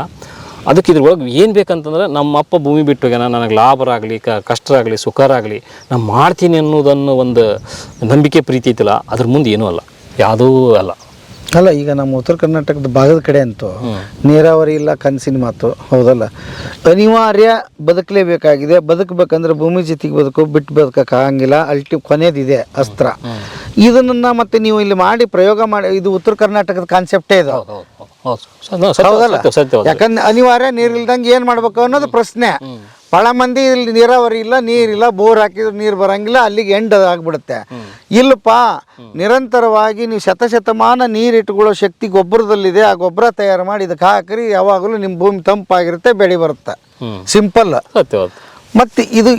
ಅದಕ್ಕೆ ಇದ್ರೊಳಗೆ ಏನು ಬೇಕಂತಂದ್ರೆ ನಮ್ಮ ಅಪ್ಪ ಭೂಮಿ ಬಿಟ್ಟು ಹೋಗ್ಯಾನ ನನಗೆ ಲಾಭರಾಗಲಿ ಕಷ್ಟರಾಗಲಿ ಸುಖರಾಗಲಿ ನಾನು ಮಾಡ್ತೀನಿ ಅನ್ನೋದನ್ನು ಒಂದು ನಂಬಿಕೆ ಪ್ರೀತಿ ಐತಿಲ್ಲ ಅದ್ರ ಮುಂದೆ ಏನೂ ಅಲ್ಲ ಯಾವುದೂ ಅಲ್ಲ ಅಲ್ಲ ಈಗ ನಮ್ಮ ಉತ್ತರ ಕರ್ನಾಟಕದ ಭಾಗದ ಕಡೆ ಅಂತೂ ನೀರಾವರಿ ಇಲ್ಲ ಕನಸಿನ ಮಾತು ಹೌದಲ್ಲ ಅನಿವಾರ್ಯ ಬದುಕಲೇಬೇಕಾಗಿದೆ ಬದುಕಬೇಕಂದ್ರೆ ಭೂಮಿ ಜೊತೆಗೆ ಬಿಟ್ಟು ಬದುಕಕ್ಕೆ ಆಗಂಗಿಲ್ಲ ಕೊನೆಯದಿದೆ ಅಸ್ತ್ರ ಇದನ್ನ ಮತ್ತೆ ನೀವು ಇಲ್ಲಿ ಮಾಡಿ ಪ್ರಯೋಗ ಮಾಡಿ ಇದು ಉತ್ತರ ಕರ್ನಾಟಕದ ಕಾನ್ಸೆಪ್ಟೇ ಇದು ಹೌದಲ್ಲ ಯಾಕಂದ್ರೆ ಅನಿವಾರ್ಯ ನೀರಿಲ್ದಂಗೆ ಏನು ಮಾಡ್ಬೇಕು ಅನ್ನೋದು ಪ್ರಶ್ನೆ ಭಾಳ ಮಂದಿ ಇಲ್ಲಿ ನೀರಾವರಿ ಇಲ್ಲ ನೀರಿಲ್ಲ ಬೋರ್ ಹಾಕಿದ್ರೆ ನೀರು ಬರಂಗಿಲ್ಲ ಅಲ್ಲಿಗೆ ಎಂಡ್ ಆಗ್ಬಿಡುತ್ತೆ ಇಲ್ಲಪ್ಪ ನಿರಂತರವಾಗಿ ನೀವು ಶತಶತಮಾನ ನೀರು ಇಟ್ಕೊಳ್ಳೋ ಶಕ್ತಿ ಗೊಬ್ಬರದಲ್ಲಿದೆ ಆ ಗೊಬ್ಬರ ತಯಾರು ಮಾಡಿ ಇದಕ್ಕೆ ಹಾಕ್ರಿ ಯಾವಾಗಲೂ ನಿಮ್ಮ ಭೂಮಿ ತಂಪಾಗಿರುತ್ತೆ ಬೆಳೆ ಬರುತ್ತೆ ಸಿಂಪಲ್ ಮತ್ತೆ ಇದು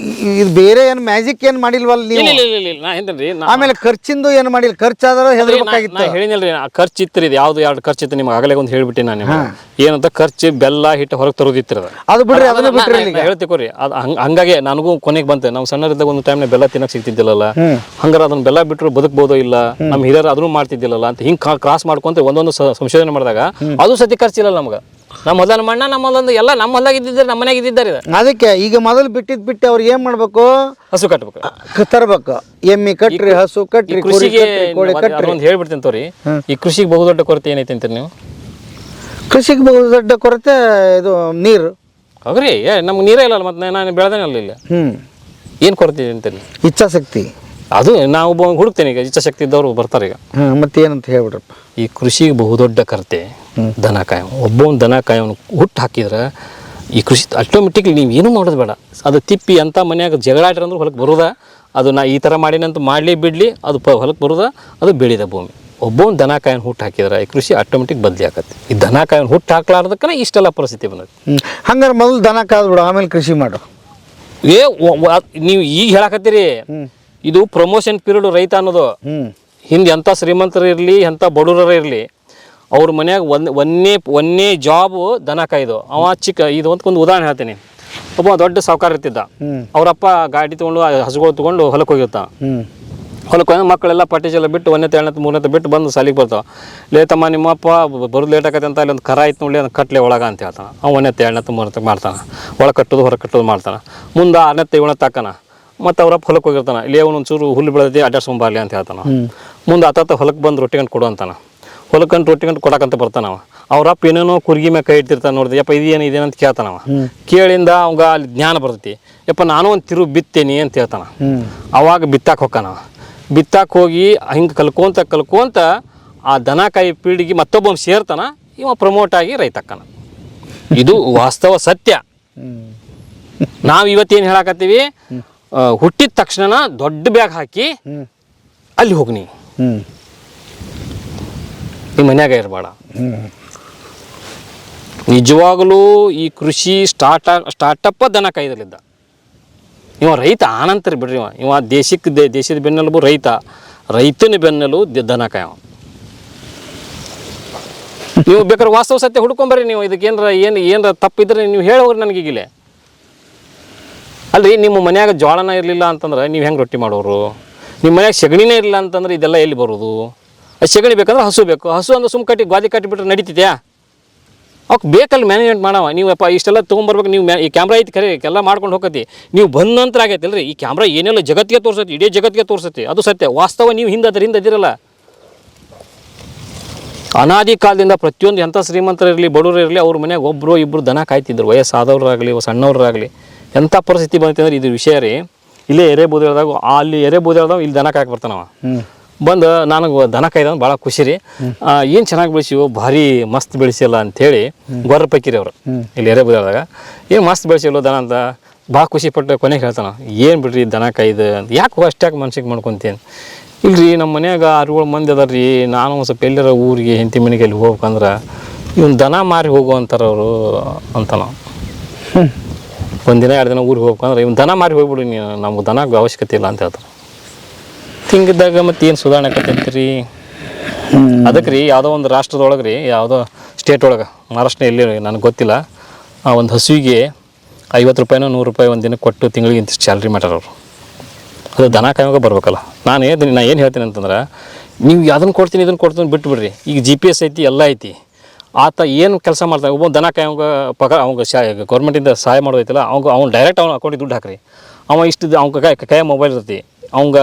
ಬೇರೆ ಏನು ಮ್ಯಾಜಿಕ್ ಏನು ಮಾಡಿಲ್ವಲ್ಲ ನೀವು ಆಮೇಲೆ ಖರ್ಚಿಂದು ಏನು ಮಾಡಿಲ್ಲ ಖರ್ಚಾದ್ರೆ ಹೆದರ್ಬೇಕಾಗಿತ್ತು ಹೇಳಿನಲ್ರಿ ಖರ್ಚು ಇತ್ತು ಇದು ಯಾವ್ದು 2 ಖರ್ಚು ಇತ್ತು ನಿಮ್ಗೆ ಆಗಲೇ ಒಂದು ಹೇಳ್ಬಿಟ್ಟೆ ನಾನು ಏನಂತ ಖರ್ಚು ಬೆಲ್ಲ ಹಿಟ್ಟು ಹೊರಗೆ ತರೋದಿತ್ತು ಅದು ಬಿಡ್ರಿ ಅದನ್ನ ಬಿಟ್ರಿ ಹೇಳ್ತಿಕೋರಿ ಅದು ಹಂಗಾಗಿ ನನಗೂ ಕೊನೆಗೆ ಬಂತೆ ನಾವು ಸಣ್ಣರಿದ್ದಾಗ ಒಂದು ಟೈಮ್ನಾಗ ಬೆಲ್ಲ ತಿನ್ನಕ್ ಸಿಗ್ತಿದ್ದಿಲ್ಲಲ್ಲ ಹಂಗಾರೆ ಅದನ್ನ ಬೆಲ್ಲ ಬಿಟ್ಟರು ಬದುಕಬಹುದೋ ಇಲ್ಲ ನಮ್ಮ ಹಿರಿಯರು ಅದನ್ನು ಮಾಡ್ತಿದ್ದಿಲ್ಲಲ್ಲ ಅಂತ ಹಿಂಗೆ ಕ್ರಾಸ್ ಮಾಡ್ಕೊಂತ ಒಂದೊಂದು ಸಂಶೋಧನೆ ಮಾಡಿದಾಗ ಅದು ಸತಿ ಖರ್ಚಿಲ್ಲ ನಮ್ಗೆ ನಮ್ಮ ಮೊದಲ ಮಣ್ಣ ನಮ್ಮಲ್ಲೊಂದು ಎಲ್ಲ ನಮ್ಮ ಹೊಲ್ದಾಗ ಇದ್ದಿದ್ದಾರೆ ನಮ್ಮ ಮನೆಯಾಗ ಇದ್ದಿದ್ದಾರೆ ಅದಕ್ಕೆ ಈಗ ಮೊದಲು ಬಿಟ್ಟು ಅವ್ರು ಏನ್ ಮಾಡ್ಬೇಕು ಹಸು ಕಟ್ಬೇಕು ತರಬೇಕು ಎಮ್ಮಿ ಕಟ್ರಿ ಹಸು ಕಟ್ರಿ ಕೃಷಿಗೆ ಒಂದು ಹೇಳ್ಬಿಡ್ತೀನಿ ತೋರಿ ಈ ಕೃಷಿಗೆ ಬಹುದೊಡ್ಡ ಕೊರತೆ ಏನೈತೆ ಅಂತೀರಿ ನೀವು ಕೃಷಿಗೆ ಬಹುದೊಡ್ಡ ಕೊರತೆ ಇದು ನೀರು ಹೋಗ್ರಿ ನಮ್ಗೆ ನೀರೇ ಇಲ್ಲ ಮತ್ತೆ ನಾನು ಬೆಳೆದೇನಲ್ಲ ಇಲ್ಲ ಏನು ಕೊರತೆ ಅಂತೀರಿ ಇಚ್ಛಾಶಕ್ತಿ ಅದು ನಾವು ಹುಡುಕ್ತೇನೆ ಈಗ ಇಚ್ಛಾಶಕ್ತಿ ಇದ್ದವರು ಬರ್ತಾರೆ ಈಗ ಮತ್ತೆ ಏನಂತ ಹೇಳ್ಬಿಡ್ರಪ್ಪ ಈ ಕೃಷಿಗೆ ಬಹುದೊಡ್ಡ ಕೊರತೆ ದನ ಕಾಯಂ ಒಬ್ಬೊಂದು ದನ ಕಾಯಂ ಹುಟ್ಟು ಹಾಕಿದ್ರೆ ಈ ಕೃಷಿ ಆಟೋಮೆಟಿಕ್ಲಿ ನೀವು ಏನೂ ಮಾಡೋದು ಬೇಡ ಅದು ತಿಪ್ಪಿ ಅಂತ ಮನ್ಯಾಗ ಜಗಳ ಆಡ್ರಂದ್ರೆ ಹೊಲಕ್ಕೆ ಬರೋದ ಅದು ನಾ ಈ ಥರ ಮಾಡೀನಂತ ಮಾಡಲಿ ಬಿಡಲಿ ಅದು ಹೊಲಕ್ಕೆ ಬರೋದ ಅದು ಬೆಳೆದ ಭೂಮಿ ಒಬ್ಬೊಂದು ದನ ಕಾಯನ್ ಹುಟ್ಟು ಹಾಕಿದ್ರೆ ಈ ಕೃಷಿ ಆಟೋಮೆಟಿಕ್ ಬದಲಿ ಆಕತ್ತೆ ಈ ದನ ಕಾಯನ್ ಹುಟ್ಟು ಹಾಕ್ಲಾರ್ದಕ್ಕನೇ ಇಷ್ಟೆಲ್ಲ ಪರಿಸ್ಥಿತಿ ಬಂದೈತಿ ಹಂಗಾರೆ ಮೊದಲು ದನ ಕಾದ್ಬಿಡು ಆಮೇಲೆ ಕೃಷಿ ಮಾಡು ನೀವು ಈಗ ಹೇಳಕತ್ತೀರಿ ಇದು ಪ್ರಮೋಷನ್ ಪೀರಿಯಡ್ ರೈತ ಅನ್ನೋದು ಹಿಂದೆ ಎಂಥ ಶ್ರೀಮಂತರು ಇರಲಿ ಎಂಥ ಬಡವರ ಇರಲಿ ಅವ್ರ ಮನ್ಯಾಗ ಒಂದೇ ಜಾಬು ದನ ಕಾಯ್ದು ಅವ ಚಿಕ್ಕ ಇದು ಒಂದು ಉದಾಹರಣೆ ಹೇಳ್ತೀನಿ ಒಬ್ಬ ದೊಡ್ಡ ಸಾವುಕಾರ ಇರ್ತಿದ್ದ ಅವರಪ್ಪ ಗಾಡಿ ತೊಗೊಂಡು ಹಸುಗಳು ತೊಗೊಂಡು ಹೊಲಕ್ಕೆ ಹೋಗಿರ್ತ ಹೊಲಕ್ಕೆ ಹೋಗಿ ಮಕ್ಕಳೆಲ್ಲ ಪಟ್ಟೀಸೆಲ್ಲ ಬಿಟ್ಟು 1ನೇ 2ನೇ 3ನೇ ಬಿಟ್ಟು ಬಂದು ಸಾಲಿಗೆ ಬರ್ತಾವ ಲೇತಮ್ಮ ನಿಮ್ಮಪ್ಪ ಬರೋದು ಲೇಟ್ ಆಗತ್ತೆ ಅಂತ ಅಲ್ಲಿ ಒಂದು ಕರ ಆಯ್ತು ನೋಡಿ ಅದನ್ನು ಕಟ್ಲೆ ಒಳಗೆ ಅಂತ ಹೇಳ್ತಾನೆ ಅವ್ನು 1ನೇ 2ನೇ 3ನೇ ಮಾಡ್ತಾನೆ ಒಳಗೆ ಕಟ್ಟೋದು ಹೊರಗೆ ಕಟ್ಟೋದು ಮಾಡ್ತಾನೆ ಮುಂದೆ 6ನೇ 7ನೇ ತಾಕನ ಮತ್ತು ಅವ್ರಪ್ಪ ಹೊಲಕ್ಕೆ ಹೋಗಿರ್ತಾನೆ ಇಲ್ಲಿ ಒಂಚೂರು ಹುಲ್ಲು ಬೆಳೆದಿ ಅಡ್ಡಾಡ್ಸ್ಕೊಂಬರ್ಲಿ ಅಂತ ಹೇಳ್ತಾನೆ ಮುಂದೆ ಆತ ಹೊಲಕ್ಕೆ ಬಂದು ರೊಟ್ಟಿ ಗಂಟು ಕೊಡು ಅಂತಾನೆ ಹೊಲಕ್ಕಂಟು ರೊಟ್ಟಿ ಗಂಟು ಕೊಡಕಂತ ಬರ್ತಾನವ ಅವ್ರಪ್ಪ ಏನೇನೋ ಕುರ್ಗಿ ಮ್ಯಾಗ ಕೈ ಇಟ್ಟಿರ್ತಾನೆ ನೋಡಿದೆ ಯಪ್ಪ ಇದೇನು ಅಂತ ಕೇಳ್ತಾನವ ಕೇಳಿಂದ ಅವಾಗ ಅಲ್ಲಿ ಜ್ಞಾನ ಬರ್ತೈತಿ ಯಪ್ಪ ನಾನು ಒಂದು ತಿರು ಬಿತ್ತೇನಿ ಅಂತ ಹೇಳ್ತಾನೆ ಅವಾಗ ಬಿತ್ತಾಕ ಹೊಕ್ಕಾನವ ಬಿತ್ತಾಕ ಹೋಗಿ ಹಿಂಗೆ ಕಲ್ಕೊಂತ ಆ ದನಕಾಯಿ ಪೀಳಿಗೆ ಮತ್ತೊಬ್ಬ ಸೇರ್ತಾನ ಇವ ಪ್ರಮೋಟ್ ಆಗಿ ರೈತಕ್ಕನ ಇದು ವಾಸ್ತವ ಸತ್ಯ ನಾವು ಇವತ್ತೇನು ಹೇಳಕತ್ತೀವಿ ಹುಟ್ಟಿದ ತಕ್ಷಣ ದೊಡ್ಡ ಬ್ಯಾಗ್ ಹಾಕಿ ಅಲ್ಲಿ ಹೋಗ್ನಿ ನಿಮ್ಮ ಮನ್ಯಾಗ ಇರಬೇಡ ನಿಜವಾಗಲೂ ಈ ಕೃಷಿ ಸ್ಟಾರ್ಟಪ್ ದನ ಕಾಯ್ದಲ್ಲಿದ್ದ ಇವ ರೈತ ಆನಂತರ ಬಿಡ್ರಿ ಇವ ದೇಶದ ಬೆನ್ನೆಲುಬು ರೈತನ ಬೆನ್ನೆಲು ದನ ಕಾಯವ ನೀವು ಬೇಕಾದ್ರೆ ವಾಸ್ತವ ಸತ್ಯ ಹುಡ್ಕೊಂಬರ್ರಿ ನೀವು ಇದಕ್ಕೆ ಏನರ ತಪ್ಪಿದ್ರೆ ನೀವು ಹೇಳೋಗ್ರಿ ನನಗೀಗಿಲೆ ಅಲ್ರಿ ನಿಮ್ಮ ಮನ್ಯಾಗ ಜೋಳನ ಇರಲಿಲ್ಲ ಅಂತಂದ್ರೆ ನೀವು ಹೆಂಗೆ ರೊಟ್ಟಿ ಮಾಡೋರು ನಿಮ್ಮ ಮನ್ಯಾಗ ಸಗಣಿನೇ ಇರಲಿಲ್ಲ ಅಂತಂದ್ರೆ ಇದೆಲ್ಲ ಎಲ್ಲಿ ಬರೋದು ಅದು ಸಗಣಿ ಬೇಕಂದ್ರೆ ಹಸು ಬೇಕು ಹಸು ಅಂದ್ರೆ ಸುಮ್ಮ ಕಟ್ಟಿ ಗಾದಿ ಕಟ್ಟಿಬಿಟ್ರೆ ನಡೀತಿದ್ಯಾ ಅವಕ್ಕೆ ಬೇಕಲ್ಲಿ ಮ್ಯಾನೇಜ್ಮೆಂಟ್ ಮಾಡವ ನೀವಪ್ಪ ಇಷ್ಟೆಲ್ಲ ತೊಗೊಂಬರ್ಬೇಕು ನೀವು ಈ ಕ್ಯಾಮ್ರಾ ಐತಿ ಖರೆ ಎಲ್ಲ ಮಾಡ್ಕೊಂಡು ಹೋಗತಿ ನೀವು ಬಂದ ನಂತರ ಆಗೈತೆ ಅಲ್ರಿ ಈ ಕ್ಯಾಮ್ರಾ ಏನೆಲ್ಲ ಜಗತ್ತಿಗೆ ತೋರಿಸತಿ ಇಡೀ ಜಗತ್ತಿಗೆ ತೋರಿಸತಿ ಅದು ಸತ್ಯ ವಾಸ್ತವ ನೀವು ಹಿಂದೆ ಅದಿರಲ್ಲ ಅನಾದಿ ಕಾಲದಿಂದ ಪ್ರತಿಯೊಂದು ಎಂಥ ಶ್ರೀಮಂತರು ಇರಲಿ ಬಡವರು ಇರಲಿ ಅವ್ರ ಮನ್ಯಾಗ ಒಬ್ಬರು ಇಬ್ಬರು ದನ ಕಾಯ್ತಿದ್ರು ವಯಸ್ಸಾದವ್ರಾಗಲಿ ಸಣ್ಣವ್ರಾಗಲಿ ಎಂಥ ಪರಿಸ್ಥಿತಿ ಬಂದೈತೆ ಅಂದ್ರೆ ಇದು ವಿಷಯ ರೀ ಇಲ್ಲೇ ಎರೆಬೂದಿ ಹೇಳ್ದಾಗ ಅಲ್ಲಿ ಎರೆಬೂದಿ ಹೇಳ್ದಾಗ ಇಲ್ಲಿ ದನ ಕಾಯಕ್ಕೆ ಬರ್ತಾನವ ಬಂದು ನನಗೆ ದನ ಕಾಯ್ದ ಭಾಳ ಖುಷಿ ರೀ ಏನು ಚೆನ್ನಾಗಿ ಬೆಳೆಸಿವು ಭಾರಿ ಮಸ್ತ್ ಬೆಳೆಸಿಲ್ಲ ಅಂಥೇಳಿ ಗೊರ್ರ ಪಕ್ಕಿರಿ ಅವರು ಇಲ್ಲಿ ಎರೆಬೂದಿ ಹೇಳ್ದಾಗ ಏನು ಮಸ್ತ್ ಬೆಳೆಸಿಲ್ಲ ದನ ಅಂತ ಭಾಳ ಖುಷಿಪಟ್ಟು ಕೊನೆಗೆ ಹೇಳ್ತಾನೆ ಏನು ಬಿಡ್ರಿ ದನ ಕಾಯ್ದು ಅಂತ ಯಾಕೆ ಅಷ್ಟ್ಯಾಕೆ ಮನ್ಸಿಗೆ ಮಾಡ್ಕೊತೀನಿ ಇಲ್ರಿ ನಮ್ಮ ಮನ್ಯಾಗ 6-7 ಮಂದಿ ಅದಾರ ರೀ ನಾನು ಒಂದು ಸ್ವಲ್ಪ ಎಲ್ಲರ ಊರಿಗೆ ಹೆಂಡತಿ ಮನೆಗೆ ಅಲ್ಲಿ ಹೋಗ್ಬೇಕಂದ್ರೆ ಇವ್ನು ದನ ಮಾರಿ ಹೋಗು ಅಂತಾರೆ ಅವರು ಅಂತಾನ ಒಂದಿನ 2 ದಿನ ಊರಿಗೆ ಹೋಗ್ಬೇಕಂದ್ರೆ ಇವ್ನು ದನ ಮಾರಿ ಹೋಗ್ಬಿಡು ನೀನು ನಮ್ಗೆ ದನಕ್ಕೆ ಅವಶ್ಯಕತೆ ಇಲ್ಲ ಅಂತ ಹೇಳ್ತಾರೆ ಹಿಂಗಿದ್ದಾಗ ಮತ್ತೆ ಏನು ಸುಧಾರಣೆ ಆಕತ್ತೈತ್ರಿ ಅದಕ್ಕೆ ರೀ ಯಾವುದೋ ಒಂದು ರಾಷ್ಟ್ರದೊಳಗೆ ರೀ ಯಾವುದೋ ಸ್ಟೇಟ್ ಒಳಗೆ ಮಹಾರಾಷ್ಟ್ರ ಎಲ್ಲಿ ನನಗೆ ಗೊತ್ತಿಲ್ಲ ಆ ಒಂದು ಹಸುವಿಗೆ 50 ರೂಪಾಯಿನೋ 100 ರೂಪಾಯಿ ಒಂದು ದಿನಕ್ಕೆ ಕೊಟ್ಟು ತಿಂಗಳಿಗೆ ಇಂತಿಷ್ಟು ಸ್ಯಾಲ್ರಿ ಮಾಡ್ಯಾರ ಅವರು. ಅದು ದನ ಕಾಯುವಾಗ ಬರ್ಬೇಕಲ್ಲ. ನಾನು ಏನು ಹೇಳ್ತೀನಿ ಅಂತಂದ್ರೆ ನೀವು ಅದನ್ನು ಕೊಡ್ತೀನಿ ಇದನ್ನು ಕೊಡ್ತೀನಿ ಬಿಟ್ಟು ಬಿಡ್ರಿ. ಈಗ GPS ಐತಿ ಎಲ್ಲ ಐತಿ. ಆತ ಏನು ಕೆಲಸ ಮಾಡ್ತಾನೆ ಒಬ್ಬ ದನ ಕಾಯುವಾಗ ಪಗಾರ ಅವಂಗೆ ಗೌರ್ಮೆಂಟಿಂದ ಸಹಾಯ ಮಾಡೋದೈತಲ್ಲ ಅವ್ನು ಡೈರೆಕ್ಟ್ ಅವ್ನ ಅಕೌಂಟಿಗೆ ದುಡ್ಡು ಹಾಕ್ರಿ. ಅವ ಇಷ್ಟು ಅವ್ನ ಕೈ ಮೊಬೈಲ್ ಇರ್ತೈತಿ, ಅವಂಗೆ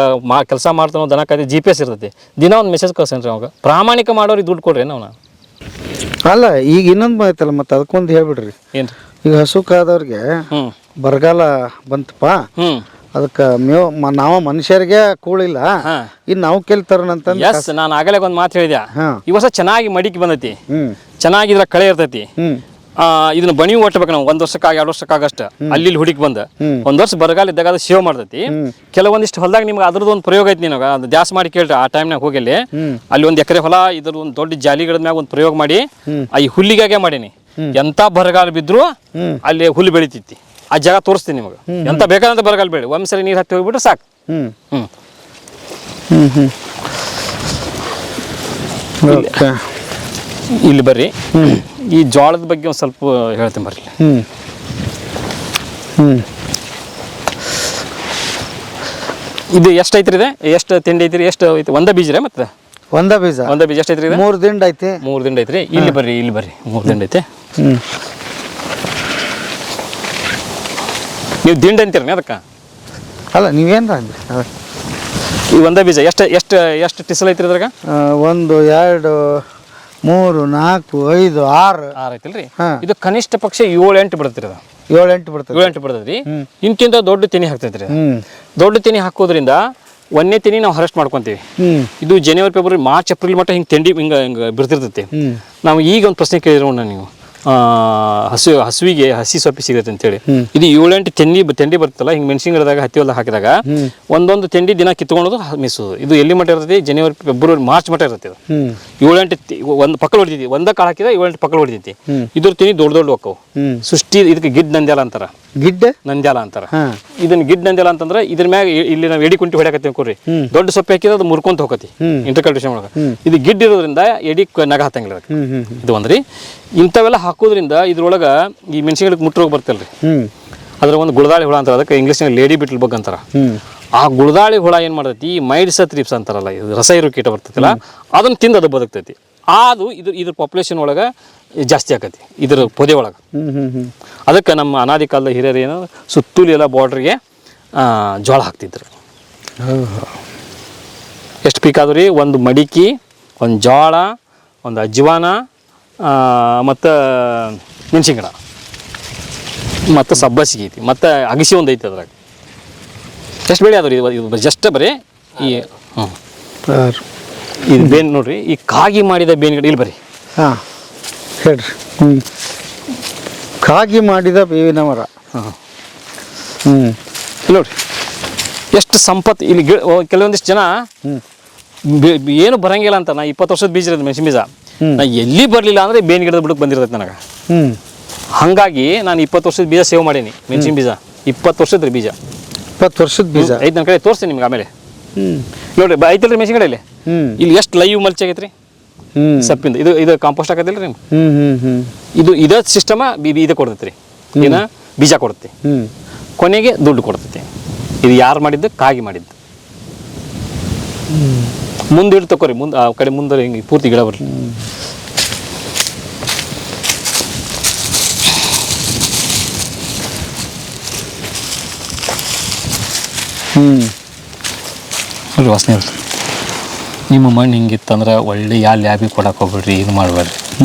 ಕೆಲಸ ಮಾಡ್ತಾನೋ ದನ ಕಾಯ್ದು GPS ಇರ್ತೈತಿ, ದಿನ ಒಂದು ಮೆಸೇಜ್ ಕಳ್ಸೇನ್ರಿ ಅವಾಗ. ಪ್ರಾಮಾಣಿಕ ಮಾಡೋರಿಗೆ ದುಡ್ಡು ಕೊಡ್ರಿ ನಾವು. ಅಲ್ಲ ಈಗ ಇನ್ನೊಂದು ಐತಲ್ಲ ಮತ್ತೆ ಅದಕ್ಕೊಂದು ಹೇಳ್ಬಿಡ್ರಿ. ಏನು ಈಗ ಹಸು ಕಾದವ್ರಿಗೆ ಬರಗಾಲ ಬಂತಪ್ಪ, ಅದಕ್ಕೆ ನಾವು ಮನುಷ್ಯರಿಗೆ ಕೂಳಿಲ್ಲ, ಇನ್ನು ನಾವು ಕೇಳ್ತಾರಂತ. ಎಸ್, ನಾನು ಆಗಲೇ ಒಂದು ಮಾತು ಹೇಳಿದೆ. ಈ ವರ್ಷ ಚೆನ್ನಾಗಿ ಮಡಿಕೆ ಬಂದೈತಿ, ಚೆನ್ನಾಗಿದ್ರ ಕಳೆ ಇರ್ತೈತಿ. ಇದನ್ನ ಬಣಿ ಒಟ್ಟಬೇಕು ನಾವು 1 ವರ್ಷಕ್ಕಾಗಿ 2 ವರ್ಷಕ್ಕಾಗಷ್ಟ ಅಲ್ಲಿ ಹುಡುಕಿ ಬಂದ 1 ವರ್ಷ ಬರಗಾಲ ಇದ್ದಾಗ ಅದು ಸೇವ್ ಮಾಡ್ತೈತಿ. ಕೆಲವೊಂದಿಷ್ಟು ಹೊಲದಾಗ ನಿಮ್ಗೆ ಅದ್ರದ್ದು ಒಂದು ಪ್ರಯೋಗ ಐತಿ. ನಿನಗೆ ಅದು ಜಾಸ್ತಿ ಮಾಡಿ ಕೇಳ್ರಿ. ಆ ಟೈಮ್ನಾಗ ಹೋಗಿ ಅಲ್ಲಿ 1 ಎಕರೆ ಹೊಲ ಇದ್ರ ಒಂದು ದೊಡ್ಡ ಜಾಲಿಗಳ ಮ್ಯಾಗ ಒಂದು ಪ್ರಯೋಗ ಮಾಡಿ ಈ ಹುಲ್ಲಿಗಾಗೆ ಮಾಡೀನಿ. ಎಂತ ಬರಗಾಲ ಬಿದ್ರು ಅಲ್ಲಿ ಹುಲ್ಲು ಬೆಳಿತೈತಿ. ಆ ಜಾಗ ತೋರಿಸ್ತೀನಿ ನಿಮಗೆ. ಎಂತ ಬೇಕಾದಂತ ಬರಗಾಲ ಬೆಳಿ ಒಂದ್ಸರಿ ನೀರು ಹತ್ತಿ ಹೋಗ್ಬಿಟ್ರೆ ಸಾಕು. ಇಲ್ಲಿ ಬರ್ರಿ, ಈ ಜೋಳದ ಬಗ್ಗೆ ಒಂದು ಸ್ವಲ್ಪ ಹೇಳ್ತೀನಿ ಬರ್ರಿ. ಇದು ಎಷ್ಟು ಐತ್ರಿ? ಇದೆ ಎಷ್ಟು ತಿಂಡಿ ಐತ್ರಿ? ಎಷ್ಟು ಐತಿ? ಒಂದ ಬೀಜ ರೀ? ಮತ್ತೆ ಒಂದ ಬೀಜ ಎಷ್ಟು ಐತ್ರಿ? 3 ದಿಂಡ್ ಐತಿ. 3 ದಿಂಡ್ ಐತ್ರಿ. ಇಲ್ಲಿ ಬರ್ರಿ, ಇಲ್ಲಿ ಬರ್ರಿ. 3 ದಿಂಡ್ ಐತೆ. ನೀವು ದಿಂಡ್ ಅಂತೀರಿ ಅದಕ್ಕೆ? ಅಲ್ಲ ನೀವೇನು ಅಂದ್ರಿ? ಈ ಒಂದ ಬೀಜ ಎಷ್ಟು ಎಷ್ಟು ಎಷ್ಟು ಟಿಸಲ್ ಐತ್ರಿ ಅದ್ರಾಗ? 1 2 3 4 5 6 ಐತಿಲ್ರಿ. ಇದು ಕನಿಷ್ಠ ಪಕ್ಷ 7-8 ಬಿಡ್ತೀರಿ. ಅದು 7-8 ಬಿಡ್ತದೆ. 7-8 ಬಿಡ್ತದ್ರಿ. ಇಂತಿಂತ ದೊಡ್ಡ ತೆನಿ ಹಾಕ್ತೈತ್ರಿ. ದೊಡ್ಡ ತೆನಿ ಹಾಕೋದ್ರಿಂದ 1ನೇ ತೆನಿ ನಾವು ಹರೆಸ್ಟ್ ಮಾಡ್ಕೊಂತೀವಿ. ಇದು ಜನವರಿ ಫೆಬ್ರವರಿ ಮಾರ್ಚ್ ಏಪ್ರಿಲ್ ಮಟ್ಟ ಹಿಂಗೆ ತಿಂಡಿ ಹಿಂಗೆ ಬಿಡ್ತಿರ್ತೈತಿ. ನಾವು ಈಗ ಒಂದು ಪ್ರಶ್ನೆ ಕೇಳಿರೋಣ ನೀವು, ಹಸುವಿಗೆ ಹಸಿ ಸೊಪ್ಪಿ ಸಿಗುತ್ತೆ ಅಂತೇಳಿ. ಇದು 7-8 ತೆಂಡಿ ಬರ್ತಲ್ಲ ಹಿಂಗೆ ಮೆಣಸಿನ ಗಿಡದಾಗ ಹತ್ತಿ ಹೊಲದಾಗ ಹಾಕಿದಾಗ ಒಂದೊಂದು ತೆಂಡಿ ದಿನ ಕಿತ್ಕೊಳ್ಳೋದು ಮಿಸೋದು. ಇದು ಎಲ್ಲಿ ಮಟ್ಟ ಇರ್ತೈತಿ? ಜನವರಿ ಫೆಬ್ರವರಿ ಮಾರ್ಚ್ ಮಟ್ಟ ಇರ್ತೈತಿ. 7-8 ಒಂದು ಪಕ್ಕಲ್ ಹೊಡಿತೈತಿ. ಒಂದ ಕಾಳು ಹಾಕಿದ 7-8 ಪಕ್ಕಲ್ ಹೊಡಿತೈತಿ. ಇದ್ರ ತೆನಿ ದೊಡ್ಡ ದೊಡ್ಡ ಹೋಕ್ಕವು. ಸೃಷ್ಟಿ ಇದಕ್ಕೆ ಗಿಡ್ ನಂದ್ಯಾಲ ಅಂತಾರ. ಗಿಡ್ಡ ನಂದ್ಯಾಲ ಅಂತಾರ. ಇದನ್ನ ಗಿಡ್ ನಂದ್ಯಾಲ ಅಂತಂದ್ರೆ ಇದ್ರ ಮ್ಯಾಗ ಇಲ್ಲಿ ನಾವು ಎಡಿ ಕುಂಟಿ ಹೊಡ್ಯಾಕತ್ತೀವಿ ಕೊಡ್ರಿ. ದೊಡ್ಡ ಸೊಪ್ಪಿ ಹಾಕಿದ್ರೆ ಅದು ಮುರ್ಕೊಂತ ಹೋಗತಿ ಇಂಟರ್ಕಲ್ಟಿವೇಶನ್ ಒಳಗೆ. ಇದು ಗಿಡ್ ಇರೋದ್ರಿಂದ ಎಡಿ ನಗ ಹತ್ತಂಗಿಲ್ಲ. ಇದು ಒಂದ್ರಿ. ಇಂಥವೆಲ್ಲ ಹಾಕೋದ್ರಿಂದ ಇದ್ರೊಳಗ ಈ ಮೆಣಸಿನಕಾಯಿ ಮುಟ್ಟರೋಗ ಬರ್ತಲ್ರಿ, ಅದ್ರ ಒಂದು ಗುಳದಾಳಿ ಹುಳ ಅಂತಾರೆ. ಅದಕ್ಕೆ ಇಂಗ್ಲೀಷ್ನಾಗ ಲೇಡಿ ಬಿಟ್ಲ್ ಬಗ್ ಅಂತಾರ. ಆ ಗುಳದಾಳಿ ಹುಳ ಏನ್ ಮಾಡ್ತೈತಿ? ಈ ಮೈಡ್ಸ ತ್ರಿಪ್ಸ್ ಅಂತಾರಲ್ಲ, ಇದು ರಸ ಇರೋ ಕೀಟ ಬರ್ತೈತಿಲ್ಲ, ಅದನ್ನ ತಿಂದು ಅದು ಬದುಕ್ತೈತಿ. ಅದು ಇದ್ರ ಪಾಪ್ಯುಲೇಷನ್ ಒಳಗೆ ಜಾಸ್ತಿ ಆಕತಿ ಇದ್ರ ಪೊದೆ ಒಳಗೆ. ಅದಕ್ಕೆ ನಮ್ಮ ಅನಾದಿ ಕಾಲದ ಹಿರಿಯರು ಏನೋ ಸುತ್ತೂಲಿ ಎಲ್ಲ ಬಾರ್ಡ್ರಿಗೆ ಜೋಳ ಹಾಕ್ತಿದ್ರು. ಎಷ್ಟು ಪೀಕ್ ರೀ? ಒಂದು ಮಡಿಕೆ, ಒಂದು ಜೋಳ, ಒಂದು ಅಜ್ವಾನ, ಮತ್ತು ಮೆಣಸಿನ ಗಿಡ, ಮತ್ತು ಸಬ್ಬಸಿಗೆ ಐತಿ, ಮತ್ತು ಅಗಸಿ ಒಂದು ಐತಿ. ಅದ್ರಾಗ ಎಷ್ಟು ಬೆಳೆ ಅದ್ರಿ? ಇದು ಜಸ್ಟ್ ಬರೀ ಈ ಇದು ಬೇನ್ ನೋಡ್ರಿ. ಈ ಕಾಗಿ ಮಾಡಿದ ಬೇವಿನ ಗಿಡ ಇಲ್ಲಿ ಬರ್ರಿ. ಹೇಳ್ರಿ. ಕಾಗಿ ಮಾಡಿದ ಬೇವಿನ ಮರ. ಇಲ್ಲಿ ನೋಡ್ರಿ ಎಷ್ಟು ಸಂಪತ್ತು ಇಲ್ಲಿ. ಕೆಲವೊಂದಿಷ್ಟು ಜನ ಏನು ಬರಂಗಿಲ್ಲ ಅಂತ. ನಾ 20 ವರ್ಷದ ಬೀಜ ಇರೋದು ಮೆಣಸಿನ ಬೀಜ. ನಾ ಎಲ್ಲಿ ಬರಲಿಲ್ಲ ಅಂದರೆ ಬೇವಿನ ಗಿಡದ ಬುಡಕ್ಕೆ ಬಂದಿರ್ತೈತೆ ನನಗೆ. ಹಾಗಾಗಿ ನಾನು 20 ವರ್ಷದ ಬೀಜ ಸೇವ್ ಮಾಡೀನಿ. ಮೆಣಸಿನ ಬೀಜ 20 ವರ್ಷದ ಬೀಜ. 20 ವರ್ಷದ ಬೀಜ ಐದು ನನ್ನ ಕಡೆ ತೋರಿಸ್ತೀನಿ ನಿಮ್ಗೆ ಆಮೇಲೆ. ನೋಡ್ರಿ ಐತಲ್ರಿ ಮೆಣಸಿನ ಕಡೆಯಲ್ಲಿ ಇಲ್ಲಿ ಎಷ್ಟು ಲೈವ್ ಮಲ್ಚ್ ಆಗೈತ್ರಿ ಸಪ್ಪಿಂದ. ಇದು ಕಾಂಪೋಸ್ಟ್ ಆಗತ್ತಿಲ್ರಿ ನಿಮ್ಗೆ. ಇದ ಸಿಸ್ಟಮ ಇದು ಕೊಡ್ತೈತ್ರಿ. ಏನ ಬೀಜ ಕೊಡುತ್ತೆ, ಕೊನೆಗೆ ದುಡ್ಡು ಕೊಡ್ತೈತಿ. ಇದು ಯಾರು ಮಾಡಿದ್ದು? ಕಾಗಿ ಮಾಡಿದ್ದು. ಮುಂದೆ ಇಟ್ಟು ತಕೋರಿ, ಮುಂದೆ ಆ ಕಡೆ ಮುಂದೆ ಹಿಂಗೆ ಪೂರ್ತಿ ಗಿಡ ಬರ್ರಿ. ವಾಸನೆ ಇರ್ತದೆ. ನಿಮ್ಮ ಮಣ್ಣು ಹಿಂಗಿತ್ತಂದ್ರೆ ಒಳ್ಳೆ ಯಾವ ಲ್ಯಾಬಿಗೆ ಕೊಡಕ್ಕೆ ಹೋಗ್ಬೇಡ್ರಿ, ಇದು ಮಾಡಬೇಡ್ರಿ.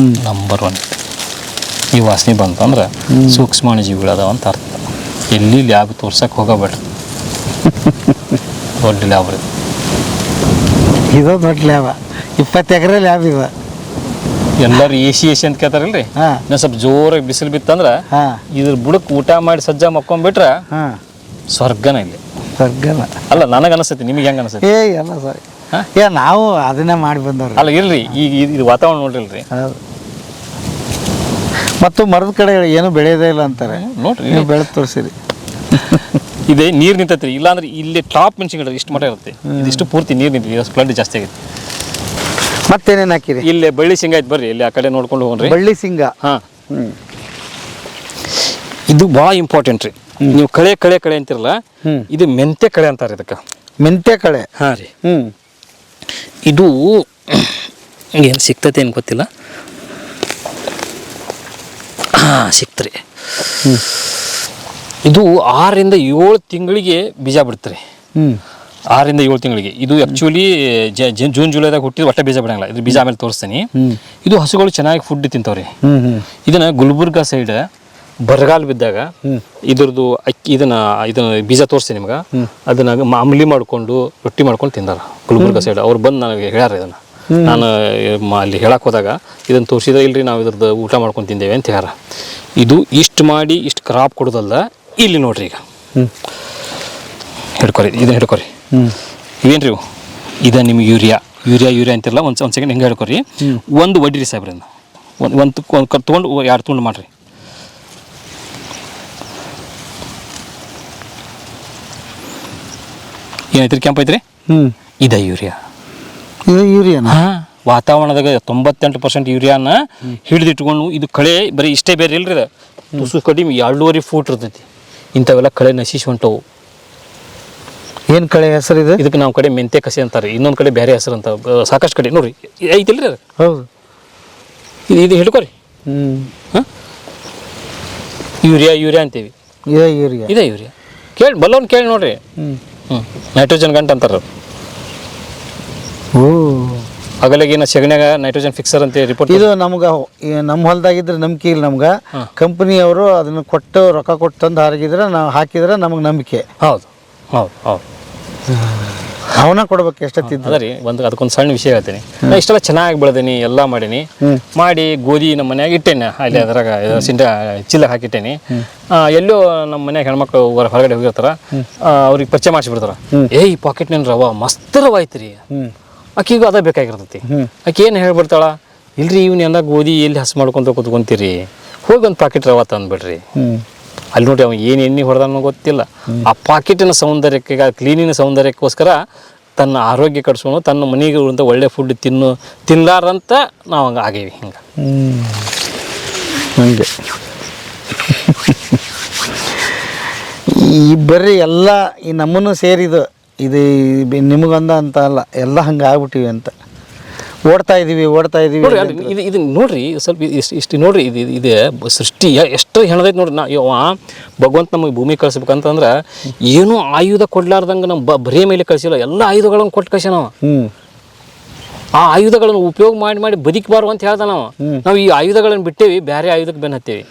ನಂಬರ್ 1 ಈ ವಾಸನೆ ಬಂತಂದ್ರೆ ಸೂಕ್ಷ್ಮಾಣು ಜೀವಿಗಳು ಅದಾವ ಅಂತ ಅರ್ಥ. ಎಲ್ಲಿ ಲ್ಯಾಬ್ ತೋರ್ಸಕ್ಕೆ ಹೋಗಬೇಡ್ರಿ. ದೊಡ್ಡ ಲ್ಯಾಬ್ ರೀ ಇದು. ದೊಡ್ಡ ಲ್ಯಾಬ 20 ಎಕರೆ ಲ್ಯಾಬ್ ಇದೆ. ಎಲ್ಲರೂ ಎಸಿ ಅಂತ ಕೇಳ್ತಾರಲ್ರಿ. ಇನ್ನೊಂದು ಸ್ವಲ್ಪ ಜೋರಾಗಿ ಬಿಸಿಲು ಬಿತ್ತಂದ್ರೆ ಇದ್ರ ಬುಡಕ್ಕೆ ಊಟ ಮಾಡಿ ಸಜ್ಜಾ ಮಕ್ಕೊಂಡ್ಬಿಟ್ರೆ ಸ್ವರ್ಗನ ಇಲ್ಲಿ. ಸ್ವರ್ಗನ ಅಲ್ಲ, ನನಗೆ ಅನಿಸ್ತೈತಿ. ನಿಮಗೆ ಹೆಂಗೆ ಅನಿಸ್ತೈತಿ? ಎಲ್ಲ ಸರಿ. ನಾವು ಅದನ್ನೇ ಮಾಡಿ ಬಂದವ್ರಿ. ಅಲ್ಲ ಇರ್ರಿ, ಈಗ ಇದು ವಾತಾವರಣ ನೋಡ್ರಿಲ್ರಿ. ಹೌದು. ಮತ್ತು ಮರದ ಕಡೆ ಏನು ಬೆಳೆಯೋದೇ ಇಲ್ಲ ಅಂತಾರೆ. ನೋಡ್ರಿ ಬೆಳೆದು ತೋರಿಸಿರಿ. ಇದೆ ನೀರು ನಿಂತೈತ್ರಿ, ಇಲ್ಲಾಂದ್ರೆ ಇಲ್ಲಿ ಟಾಪ್ ಮೆಣಸಿನಕಾಯಿ ಇಷ್ಟು ಮಟ್ಟ ಇರುತ್ತೆ, ಇದಿಷ್ಟು ಪೂರ್ತಿ ನೀರು ನಿಂತಿದೆ, ಫ್ಲಡ್ ಜಾಸ್ತಿ ಆಗೈತೆ. ಮತ್ತೇನೇನು ಹಾಕಿರಿ? ಇಲ್ಲೇ ಬಳ್ಳಿ ಶೇಂಗಾ ಐತೆ, ಬರ್ರಿ ಇಲ್ಲಿ ಆ ಕಡೆ ನೋಡ್ಕೊಂಡು ಹೋಗ್ರಿ. ಬಳ್ಳಿ ಶೇಂಗಾ. ಹಾಂ, ಇದು ಭಾಳ ಇಂಪಾರ್ಟೆಂಟ್ ರೀ. ನೀವು ಕಳೆ ಕಳೆ ಕಳೆ ಅಂತಿರಲ್ಲ, ಇದು ಮೆಂತೆ ಕಳೆ ಅಂತಾರೆ ಇದಕ್ಕೆ. ಮೆಂತ್ಯ ಕಳೆ. ಹಾಂ ರೀ. ಇದು ಏನು ಸಿಗ್ತೈತೆ ಏನು ಗೊತ್ತಿಲ್ಲ. ಹಾಂ, ಸಿಕ್ತ್ರಿ. ಇದು 6ರಿಂದ 7 ತಿಂಗಳಿಗೆ ಬೀಜ ಬಿಡ್ತಾರೆ. 6ರಿಂದ 7 ತಿಂಗಳಿಗೆ. ಇದು ಆ್ಯಕ್ಚುಲಿ ಜೂನ್ ಜುಲೈದಾಗ ಹುಟ್ಟಿದ ಒಟ್ಟೆ ಬೀಜ ಬಿಡಂಗಿಲ್ಲ. ಇದ್ರ ಬೀಜ ಆಮೇಲೆ ತೋರಿಸ್ತೀನಿ. ಇದು ಹಸುಗಳು ಚೆನ್ನಾಗಿ ಫುಡ್ ತಿಂತಾವ್ರಿ. ಇದನ್ನ ಗುಲ್ಬರ್ಗಾ ಸೈಡ್ ಬರಗಾಲ ಬಿದ್ದಾಗ ಇದ್ರದ್ದು ಅಕ್ಕಿ ಇದನ್ನ ಬೀಜ ತೋರಿಸ್ತೀನಿ ನಿಮ್ಗೆ. ಅದನ್ನ ಮಾಮೂಲಿ ಮಾಡ್ಕೊಂಡು ರೊಟ್ಟಿ ಮಾಡ್ಕೊಂಡು ತಿಂದಾರ ಗುಲ್ಬರ್ಗಾ ಸೈಡ್. ಅವ್ರು ಬಂದು ನನಗೆ ಹೇಳ್ಯಾರ ಇದನ್ನ. ನಾನು ಅಲ್ಲಿ ಹೇಳಕ್ಕೆ ಹೋದಾಗ ಇದನ್ನು ತೋರಿಸಿದ್ರೆ ಇಲ್ರಿ ನಾವು ಇದ್ರದ್ದು ಊಟ ಮಾಡ್ಕೊಂಡು ತಿಂದೇವೆ ಅಂತ ಹೇಳ್ಯಾರ. ಇದು ಇಷ್ಟು ಮಾಡಿ ಇಷ್ಟು ಕ್ರಾಪ್ ಕೊಡೋದಲ್ಲ. ಇಲ್ಲಿ ನೋಡ್ರಿ, ಈಗ ಹಿಡ್ಕೊರಿ, ಇದನ್ನ ಹಿಡ್ಕೊರಿ. ಇವೇನ್ರಿ ಇವು? ಇದು ನಿಮ್ಗೆ ಯೂರಿಯಾ ಅಂತಿರಲ್ಲ. ಒಂದು ಸೆಕೆಂಡ್ ಹಿಂಗೆ ಹಿಡ್ಕೊರಿ. ಒಂದು ವಡ್ಡಿರಿ ಸಾಹೇಬ್ರಿಂದ ಒಂದು ತೊಗೊಂಡು 2 ತುಂಡು ಮಾಡಿರಿ. ಏನೈತ್ರಿ? ಕೆಂಪ್ ಐತ್ರಿ. ಇದು ಯೂರಿಯಾ. ಇದು ಯೂರಿಯಾನ? ಹಾಂ, ವಾತಾವರಣದಾಗ 98% ಯೂರಿಯಾನ ಹಿಡಿದಿಟ್ಕೊಂಡು, ಇದು ಕಳೆ ಬರೀ ಇಷ್ಟೇ ಬೇರೆ ಇಲ್ರಿ. ಇದು ತುಸು ಕಡಿಮೆ 2.5 ಫೂಟ್ ಇರ್ತೈತಿ. ಇಂಥವೆಲ್ಲ ಕಳೆ ನಶಿಸಿ ಹೊಂಟವು. ಏನು ಕಳೆ ಹೆಸರು ಇದು? ಇದಕ್ಕೆ ನಾವು ಕಡೆ ಮೆಂತೆ ಕಸಿ ಅಂತಾರೆ, ಇನ್ನೊಂದು ಕಡೆ ಬೇರೆ ಹೆಸರು ಅಂತ. ಸಾಕಷ್ಟು ಕಡೆ ನೋಡ್ರಿ ಐತಿಲ್ರಿ ಅದು. ಹೌದು, ಇದು ಹಿಡ್ಕೊರಿ. ಹಾಂ, ಯೂರಿಯಾ ಅಂತೀವಿ. ಇದೇ ಯೂರಿಯಾ ಕೇಳಿ ಬಲ್ಲವನ್ ಕೇಳಿ ನೋಡ್ರಿ. ನೈಟ್ರೋಜನ್ ಗಂಟು ಅಂತಾರೆ. ಅಗಲಿಗಿನ ಸೆಗಣ್ಯಾಗ ನೈಟ್ರೋಜನ್ ಫಿಕ್ಸರ್ ಅಂತ ರಿಪೋರ್ಟ್. ಇದು ನಮ್ಗೆ ನಮ್ಮ ಹೊಲದಾಗಿದ್ರೆ ನಂಬಿಕೆ ಇಲ್ಲ ನಮ್ಗೆ. ಕಂಪ್ನಿಯವರು ಅದನ್ನು ಕೊಟ್ಟು ರೊಕ್ಕ ಕೊಟ್ಟು ತಂದು ಹಾಕಿದ್ರೆ ನಾವು ಹಾಕಿದ್ರೆ ನಮಗೆ ನಂಬಿಕೆ. ಹೌದು. ಅವನ ಕೊಡ್ಬೇಕು ಎಷ್ಟೊತ್ತಿದ್ದು. ಅದ ರೀ, ಅದಕ್ಕೊಂದು ಸಣ್ಣ ವಿಷಯ ಹೇಳ್ತೀನಿ. ನಾ ಇಷ್ಟೆಲ್ಲ ಚೆನ್ನಾಗಿ ಬೆಳೆದೀನಿ, ಎಲ್ಲ ಮಾಡೀನಿ. ಮಾಡಿ ಗೋಧಿ ನಮ್ಮ ಮನ್ಯಾಗ ಇಟ್ಟೇನೆ, ಅಲ್ಲಿ ಅದ್ರಾಗ ಚೀಲಕ್ಕೆ ಹಾಕಿಟ್ಟೇನಿ. ಎಲ್ಲೋ ನಮ್ಮ ಮನ್ಯಾಗ ಹೆಣ್ಮಕ್ಳು ಹೊರಗಡೆ ಹೋಗಿರ್ತಾರ, ಅವ್ರಿಗೆ ಪರಿಚಯ ಮಾಡಿಸ್ಬಿಡ್ತಾರ. ಈ ಪಾಕೆಟ್ನೇನು ರವ ಮಸ್ತ್ ರವ ಐತ್ರಿ. ಆಕಿಗೂ ಅದ ಬೇಕಾಗಿರ್ತೈತಿ. ಆಕೆ ಏನು ಹೇಳ್ಬಿಡ್ತಾಳ, ಇಲ್ರಿ ಇವನ್ನೆಲ್ಲ ಗೋಧಿ ಎಲ್ಲಿ ಹಸಿ ಮಾಡ್ಕೊಂತ ಕೂತ್ಕೊಂತೀರಿ, ಹೋಗಿ ಒಂದು ಪಾಕೆಟ್ ರವ ತಂದುಬಿಡ್ರಿ. ಅಲ್ಲಿ ನೋಡಿ ಅವ ಏನು ಎಣ್ಣೆ ಹೊಡೆದ ಗೊತ್ತಿಲ್ಲ. ಆ ಪಾಕೆಟಿನ ಸೌಂದರ್ಯಕ್ಕೆ, ಕ್ಲೀನಿನ ಸೌಂದರ್ಯಕ್ಕೋಸ್ಕರ ತನ್ನ ಆರೋಗ್ಯ ಕಟ್ಸ್ಕೊಂಡು ತನ್ನ ಮನೆಗೆ ಅಂತ ಒಳ್ಳೆ ಫುಡ್ ತಿನ್ನಲಾರಂತ ನಾವು ಹಂಗೆ ಆಗೇವಿ. ಹಂಗೆ ಈ ಬರ್ರಿ ಎಲ್ಲ ಈ ನಮ್ಮನ್ನು ಸೇರಿದು ಇದು ನಿಮಗೊಂದ ಅಂತ ಅಲ್ಲ, ಎಲ್ಲ ಹಂಗೆ ಆಗ್ಬಿಟ್ಟಿವಿ ಅಂತ ಓಡ್ತಾ ಇದೀವಿ. ಇದು ನೋಡ್ರಿ, ಸ್ವಲ್ಪ ಇಷ್ಟು ನೋಡ್ರಿ. ಇದು ಸೃಷ್ಟಿ ಎಷ್ಟು ಹೆಣದೈತೆ ನೋಡ್ರಿ. ಭಗವಂತ ನಮಗೆ ಭೂಮಿ ಕಳಿಸ್ಬೇಕಂತಂದ್ರೆ ಏನೂ ಆಯುಧ ಕೊಡ್ಲಾರ್ದಂಗೆ ನಮ್ಮ ಬರೇ ಮೇಲೆ ಕಳಿಸಿಲ್ಲ, ಎಲ್ಲ ಆಯುಧಗಳನ್ನು ಕೊಟ್ಟು ಕಳ್ಸ ನಾವು. ಆ ಆಯುಧಗಳನ್ನು ಉಪಯೋಗ ಮಾಡಿ ಬದುಕಬಾರ್ದು ಅಂತ ಹೇಳ್ದ ನಾವು ಈ ಆಯುಧಗಳನ್ನು ಬಿಟ್ಟೇವಿ, ಬೇರೆ ಆಯುಧಕ್ಕೆ ಬೆನ್ನ ಹತ್ತೇವಿ.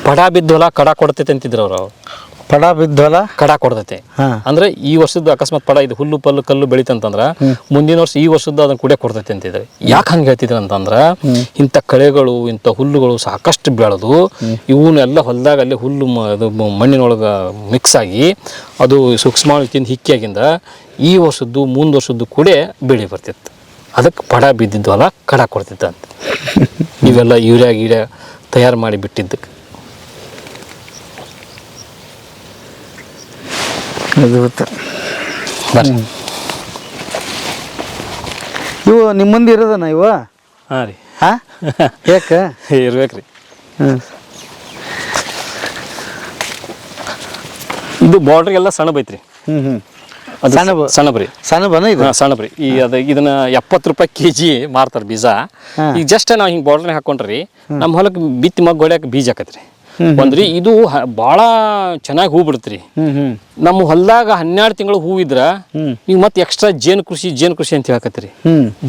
ಪಡ ಬಿದ್ದೋಲ ಕಡ ಕೊಡ್ತೈತೆ ಅಂತಿದ್ರು ಅವ್ರು. ಪಡ ಬಿದ್ದೋಲ ಕಡ ಕೊಡ್ತೈತೆ ಅಂದ್ರೆ ಈ ವರ್ಷದ ಅಕಸ್ಮಾತ್ ಪಡ ಇದು ಹುಲ್ಲು ಪಲ್ಲು ಕಲ್ಲು ಬೆಳಿತಂತಂದ್ರ ಮುಂದಿನ ವರ್ಷ ಈ ವರ್ಷದ ಅದನ್ನ ಕುಡಿಯ ಕೊಡ್ತೈತೆ ಅಂತಿದ್ರೆ. ಯಾಕೆ ಹಂಗೆ ಹೇಳ್ತಿದ್ರು ಅಂತಂದ್ರ, ಇಂಥ ಕಳೆಗಳು ಇಂಥ ಹುಲ್ಲುಗಳು ಸಾಕಷ್ಟು ಬೆಳೆದು ಇವನ್ನೆಲ್ಲ ಹೊಲದಾಗ ಅಲ್ಲೇ ಹುಲ್ಲು ಮಣ್ಣಿನೊಳಗೆ ಮಿಕ್ಸ್ ಆಗಿ ಅದು ಸೂಕ್ಷ್ಮಾಣು ತಿಂದು ಹಿಕ್ಕಿಯಾಗಿಂದ ಈ ವರ್ಷದ್ದು ಮುಂದೆ ವರ್ಷದ್ದು ಕೂಡ ಬೆಳೆ ಬರ್ತಿತ್ತು. ಅದಕ್ಕೆ ಪಡ ಬಿದ್ದಿದ್ದು ಅಲ್ಲ ಕಡ ಕೊಡ್ತಿತ್ತು ಅಂತ. ಇವೆಲ್ಲ ಯೂರಿಯಾ ತಯಾರು ಮಾಡಿ ಬಿಟ್ಟಿದ್ದಕ್ಕೆ. ಇವು ನಿಮ್ಮ ಮುಂದೆ ಇರೋದನ ಇವ? ಹಾಂ ರೀ. ಹಾಂ, ಯಾಕೆ ಇರ್ಬೇಕ್ರಿ. ಇದು ಬಾರ್ಡ್ರಿಗೆಲ್ಲ ಸಣ್ಣ ಬೈತ್ರಿ. ಸಣ್ಣ ಬನ ಇದು. ಸಣ್ಣ ಬರಿ. ಇದನ್ನ 70 ರೂಪಾಯಿ kg ಮಾರ್ತಾರೆ ಬೀಜ. ಈಗ ಜಸ್ಟ್ ನಾವು ಹಿಂಗೆ ಬಾರ್ಡ್ರ್ನಾಗ ಹಾಕೊಂಡ್ರಿ ನಮ್ಮ ಹೊಲಕ್ಕೆ ಬಿತ್ತಿ ಮಗ್ ಹೊಡ್ಯಾಕ ಬೀಜ ಆಕತ್ರಿ. ಒಂದ್ರಿ ಇದು ಭಾಳ ಚೆನ್ನಾಗಿ ಹೂ ಬಿಡ್ತ್ರಿ. ನಮ್ಮ ಹೊಲದಾಗ 12 ತಿಂಗಳು ಹೂ ಇದ್ರ ಈಗ ಮತ್ತೆ ಎಕ್ಸ್ಟ್ರಾ ಜೇನು ಕೃಷಿ ಅಂತ ಹೇಳಕತ್ರಿ.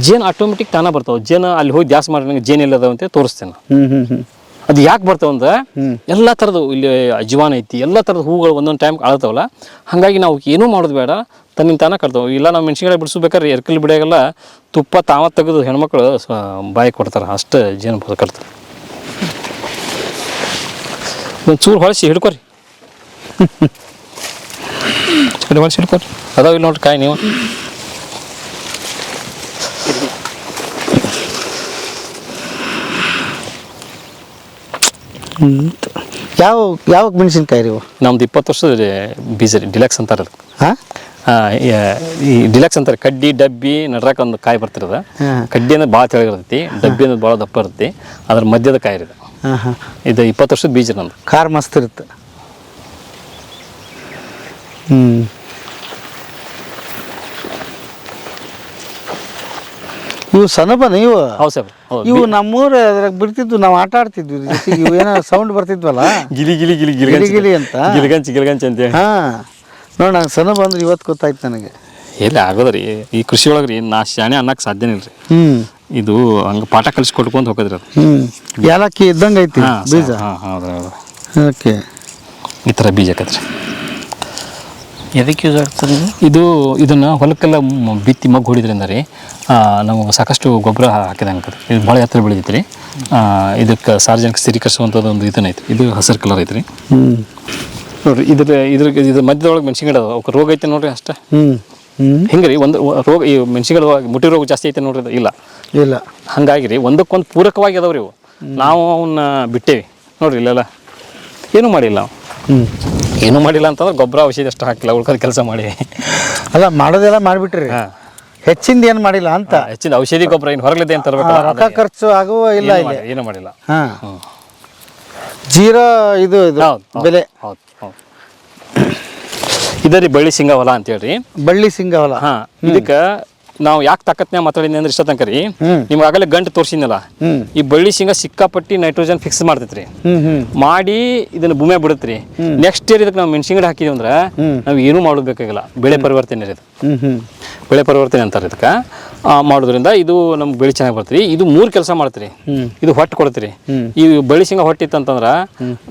ಜೇನು ಆಟೋಮೆಟಿಕ್ ತಾನ ಬರ್ತಾವ. ಜೇನು ಅಲ್ಲಿ ಹೋಗಿ ದ್ಯಾಸ್ ಮಾಡಿ ಜೇನು ಎಲ್ಲದಾವ ಅಂತ ತೋರಿಸ್ತೇನೆ. ಅದು ಯಾಕೆ ಬರ್ತಾವ ಅಂದ್ರೆ ಎಲ್ಲ ಥರದ್ದು ಇಲ್ಲಿ ಅಜ್ವಾನ್ ಐತಿ, ಎಲ್ಲ ಥರದ ಹೂಗಳು ಒಂದೊಂದು ಟೈಮ್ ಅಳತಾವಲ್ಲ. ಹಾಗಾಗಿ ನಾವು ಏನೂ ಮಾಡೋದು ಬೇಡ, ತನ್ನಿಂದ ತಾನ ಕಟ್ತಾವ. ಇಲ್ಲ ನಾವು ಮೆಣಸಿನ್ಕಾಯಿ ಬಿಡಿಸ್ಬೇಕಾರೆ ಎರ್ಕಲ್ ಬಿಡಿಯಾಗೆಲ್ಲ ತುಪ್ಪ ತೆಗೆದು ಹೆಣ್ಮಕ್ಳು ಬಾಯಿ ಕೊಡ್ತಾರೆ, ಅಷ್ಟು ಜೇನು ಕಟ್ತಾರೆ. ಒಂದು ಚೂರು ಹೊಳಸಿ ಹಿಡ್ಕೊರಿ. ಹೊಳಸಿ ಹಿಡ್ಕೊರಿ. ಅದಾವ ಇಲ್ಲಿ ನೋಡ್ರಿ ಕಾಯಿ ನೀವು. ಯಾವ ಮೆಣಸಿನ್ಕಾಯಿ ರೀ ಇವು? ನಮ್ದು 20 ವರ್ಷದ ಬೀಜ ರೀ, ಡಿಲೆಕ್ಸ್ ಅಂತಾರೆ ಅದಕ್ಕೆ. ಹಾಂ ಈ ಡಿಲೆಕ್ಸ್ ಅಂತಾರೆ. ಕಡ್ಡಿ ಡಬ್ಬಿ ನಡ್ರಾಕ ಒಂದು ಕಾಯಿ ಬರ್ತಿರೋದು. ಕಡ್ಡಿ ಅನ್ನೋದು ಭಾಳ ತೆಳಗಿರ್ತೈತಿ, ಡಬ್ಬಿ ಅನ್ನೋದು ಭಾಳ ದಪ್ಪ ಇರುತ್ತೆ. ಅದ್ರ ಮಧ್ಯದ ಕಾಯಿ ರೀ ಇದು. ಹಾಂ ಹಾಂ ಇದು 20 ವರ್ಷದ ಬೀಜ ನಮ್ದು. ಖಾರ ಮಸ್ತ್ ಇರುತ್ತೆ. ಇವು ಸನಬನ ಇವು. ಹೌದು ಸರ್, ಹೌದು. ಇವು ನಮ್ಮೂರ ಅದ್ರಾಗ ಬಿಡ್ತಿದ್ವು, ನಾವು ಆಟ ಆಡ್ತಿದ್ವಿ ಜೊತೆಗೆ. ಇವು ಏನೋ ಸೌಂಡ್ ಬರ್ತಿದ್ವಲ್ಲ, ಗಿಲಿ ಗಿಲಿ ಗಿಲಿ ಗಿಲಿ ಗಿಲಿ ಅಂತ. ಗಿಲ್ಗಂಚ್ ಅಂತೇಳಿ. ಹಾಂ ನೋಡಿ, ನಂಗೆ ಸನಬ ಅಂದ್ರೆ ಇವತ್ತು ಗೊತ್ತಾಯ್ತು ನನಗೆ. ಎಲ್ಲಿ ಆಗೋದ್ರಿ ಈ ಕೃಷಿ ಒಳಗೆ ರೀ, ನಾ ಶಾಣೆ ಅನ್ನಕ್ಕೆ ಸಾಧ್ಯನೇ ಇಲ್ರಿ. ಇದು ಹಂಗೆ ಪಾಠ ಕಲಿಸ್ಕೊಟ್ಕೊಂತ ಹೋಗೋದ್ರಿ ಅದು. ಏಲಕ್ಕಿ ಇದ್ದಂಗೆ ಐತಿ ಬೀಜ. ಹಾಂ ಹೌದು ಹೌದು. ಓಕೆ, ಈ ಥರ ಬೀಜ ಆಕತ್ರಿ. ಎದಕ್ಕೆ ಯೂಸ್ ಆಗ್ತದೆ ಇದನ್ನು ಹೊಲಕ್ಕೆಲ್ಲ ಬಿತ್ತಿ ಮಗ್ಗು ಹೊಡಿದ್ರಿಂದ ರೀ ನಾವು ಸಾಕಷ್ಟು ಗೊಬ್ಬರ ಹಾಕಿದಂಗೆ ಇದು ಭಾಳ ಎತ್ತರ ಬೆಳೆದೈತೆ ರೀ. ಇದಕ್ಕೆ ಸಾರ್ವಜನಿಕ ಸ್ಥಿರೀಕರಿಸುವಂಥದ್ದು ಒಂದು ಇದನ್ನ ಐತಿ. ಇದು ಹಸಿರು ಕಲರ್ ಐತೆ ರೀ. ನೋಡಿರಿ, ಇದ್ರ ಮಧ್ಯದೊಳಗೆ ಮೆಣಸಿನ ಗಿಡ ಅವಕ್ಕೆ ರೋಗ ಐತೆ ನೋಡ್ರಿ ಅಷ್ಟೇ. ಹಿಂಗೆ ರೀ ಒಂದು ರೋಗ, ಈ ಮೆಣಸಿನ ಗಿಡ ಮುಟ್ಟಿ ರೋಗ ಜಾಸ್ತಿ ಐತೆ ನೋಡ್ರಿ, ಇಲ್ಲ ಹಂಗಾಗಿ ರೀ ಒಂದಕ್ಕೊಂದು ಪೂರಕವಾಗಿ ಅದಾವ್ರಿ ಇವು. ನಾವು ಅವನ್ನ ಬಿಟ್ಟೇವಿ ನೋಡ್ರಿ, ಇಲ್ಲೆಲ್ಲ ಏನೂ ಮಾಡಿಲ್ಲ ನಾವು. ಏನೂ ಮಾಡಿಲ್ಲ ಅಂತಂದ್ರೆ ಗೊಬ್ಬರ ಔಷಧಿ ಅಷ್ಟು ಹಾಕಿಲ್ಲ, ಉಳ್ಕೋದು ಕೆಲಸ ಮಾಡಿ. ಅಲ್ಲ, ಮಾಡೋದೆಲ್ಲ ಮಾಡಿಬಿಟ್ರಿ, ಹೆಚ್ಚಿಂದ ಏನು ಮಾಡಿಲ್ಲ ಅಂತ. ಹೆಚ್ಚಿನ ಔಷಧಿ ಗೊಬ್ಬರ ಏನು ಹೊರಗಲಿದೆ ಅಂತ ತರಬೇಕಲ್ಲ, ರೊಕ್ಕ ಖರ್ಚು ಆಗುವ ಇಲ್ಲ ಇಲ್ಲಿ. ಏನೂ ಮಾಡಿಲ್ಲ. ಹಾಂ, ಜೀರೋ ಇದು ಬೆಲೆ. ಹೌದು ಹೌದು. ಇದರಿ ಬಳ್ಳಿ ಶೇಂಗಾ ಹೊಲ ಅಂತೇಳ್ರಿ. ಬಳ್ಳಿ ಶೇಂಗಾ ಹೊಲ. ಹಾಂ, ಇದಕ್ಕೆ ನಾವು ಯಾಕೆ ತಾಕತ್ನ್ಯಾಗ ಮಾತಾಡಿದ್ನಿ ಅಂದ್ರೆ ಇಷ್ಟ ತನಕ ರೀ, ನಿಮ್ಗೆ ಆಗಲೇ ಗಂಟು ತೋರಿಸಿದ್ನಲ್ಲ, ಈ ಬಳ್ಳಿ ಶೇಂಗಾ ಸಿಕ್ಕಾಪಟ್ಟಿ ನೈಟ್ರೋಜನ್ ಫಿಕ್ಸ್ ಮಾಡ್ತೈತ್ರಿ. ಮಾಡಿ ಇದನ್ನ ಭೂಮಿ ಬಿಡುತ್ರಿ. ನೆಕ್ಸ್ಟ್ ಇಯರ್ ಇದಕ್ಕೆ ನಾವು ಮೆಣಸಿನ ಗಿಡ ಹಾಕಿದೀವಿ ಅಂದ್ರೆ ನಾವು ಏನೂ ಮಾಡೋದು ಬೇಕಾಗಿಲ್ಲ. ಬೆಳೆ ಪರಿವರ್ತನೆ ಇದು, ಬೆಳೆ ಪರಿವರ್ತನೆ ಅಂತಾರೆ ಇದಕ್ಕೆ. ಮಾಡೋದ್ರಿಂದ ಇದು ನಮ್ಗೆ ಬೆಳೆ ಚೆನ್ನಾಗಿ ಬರ್ತದೆ. ಇದು 3 ಕೆಲಸ ಮಾಡ್ತೀರಿ. ಇದು ಹೊಟ್ಟು ಕೊಡ್ತೀರಿ. ಈ ಬಳ್ಳಿ ಶೇಂಗಾ ಹೊಟ್ಟಿತ್ತಂತಂದ್ರೆ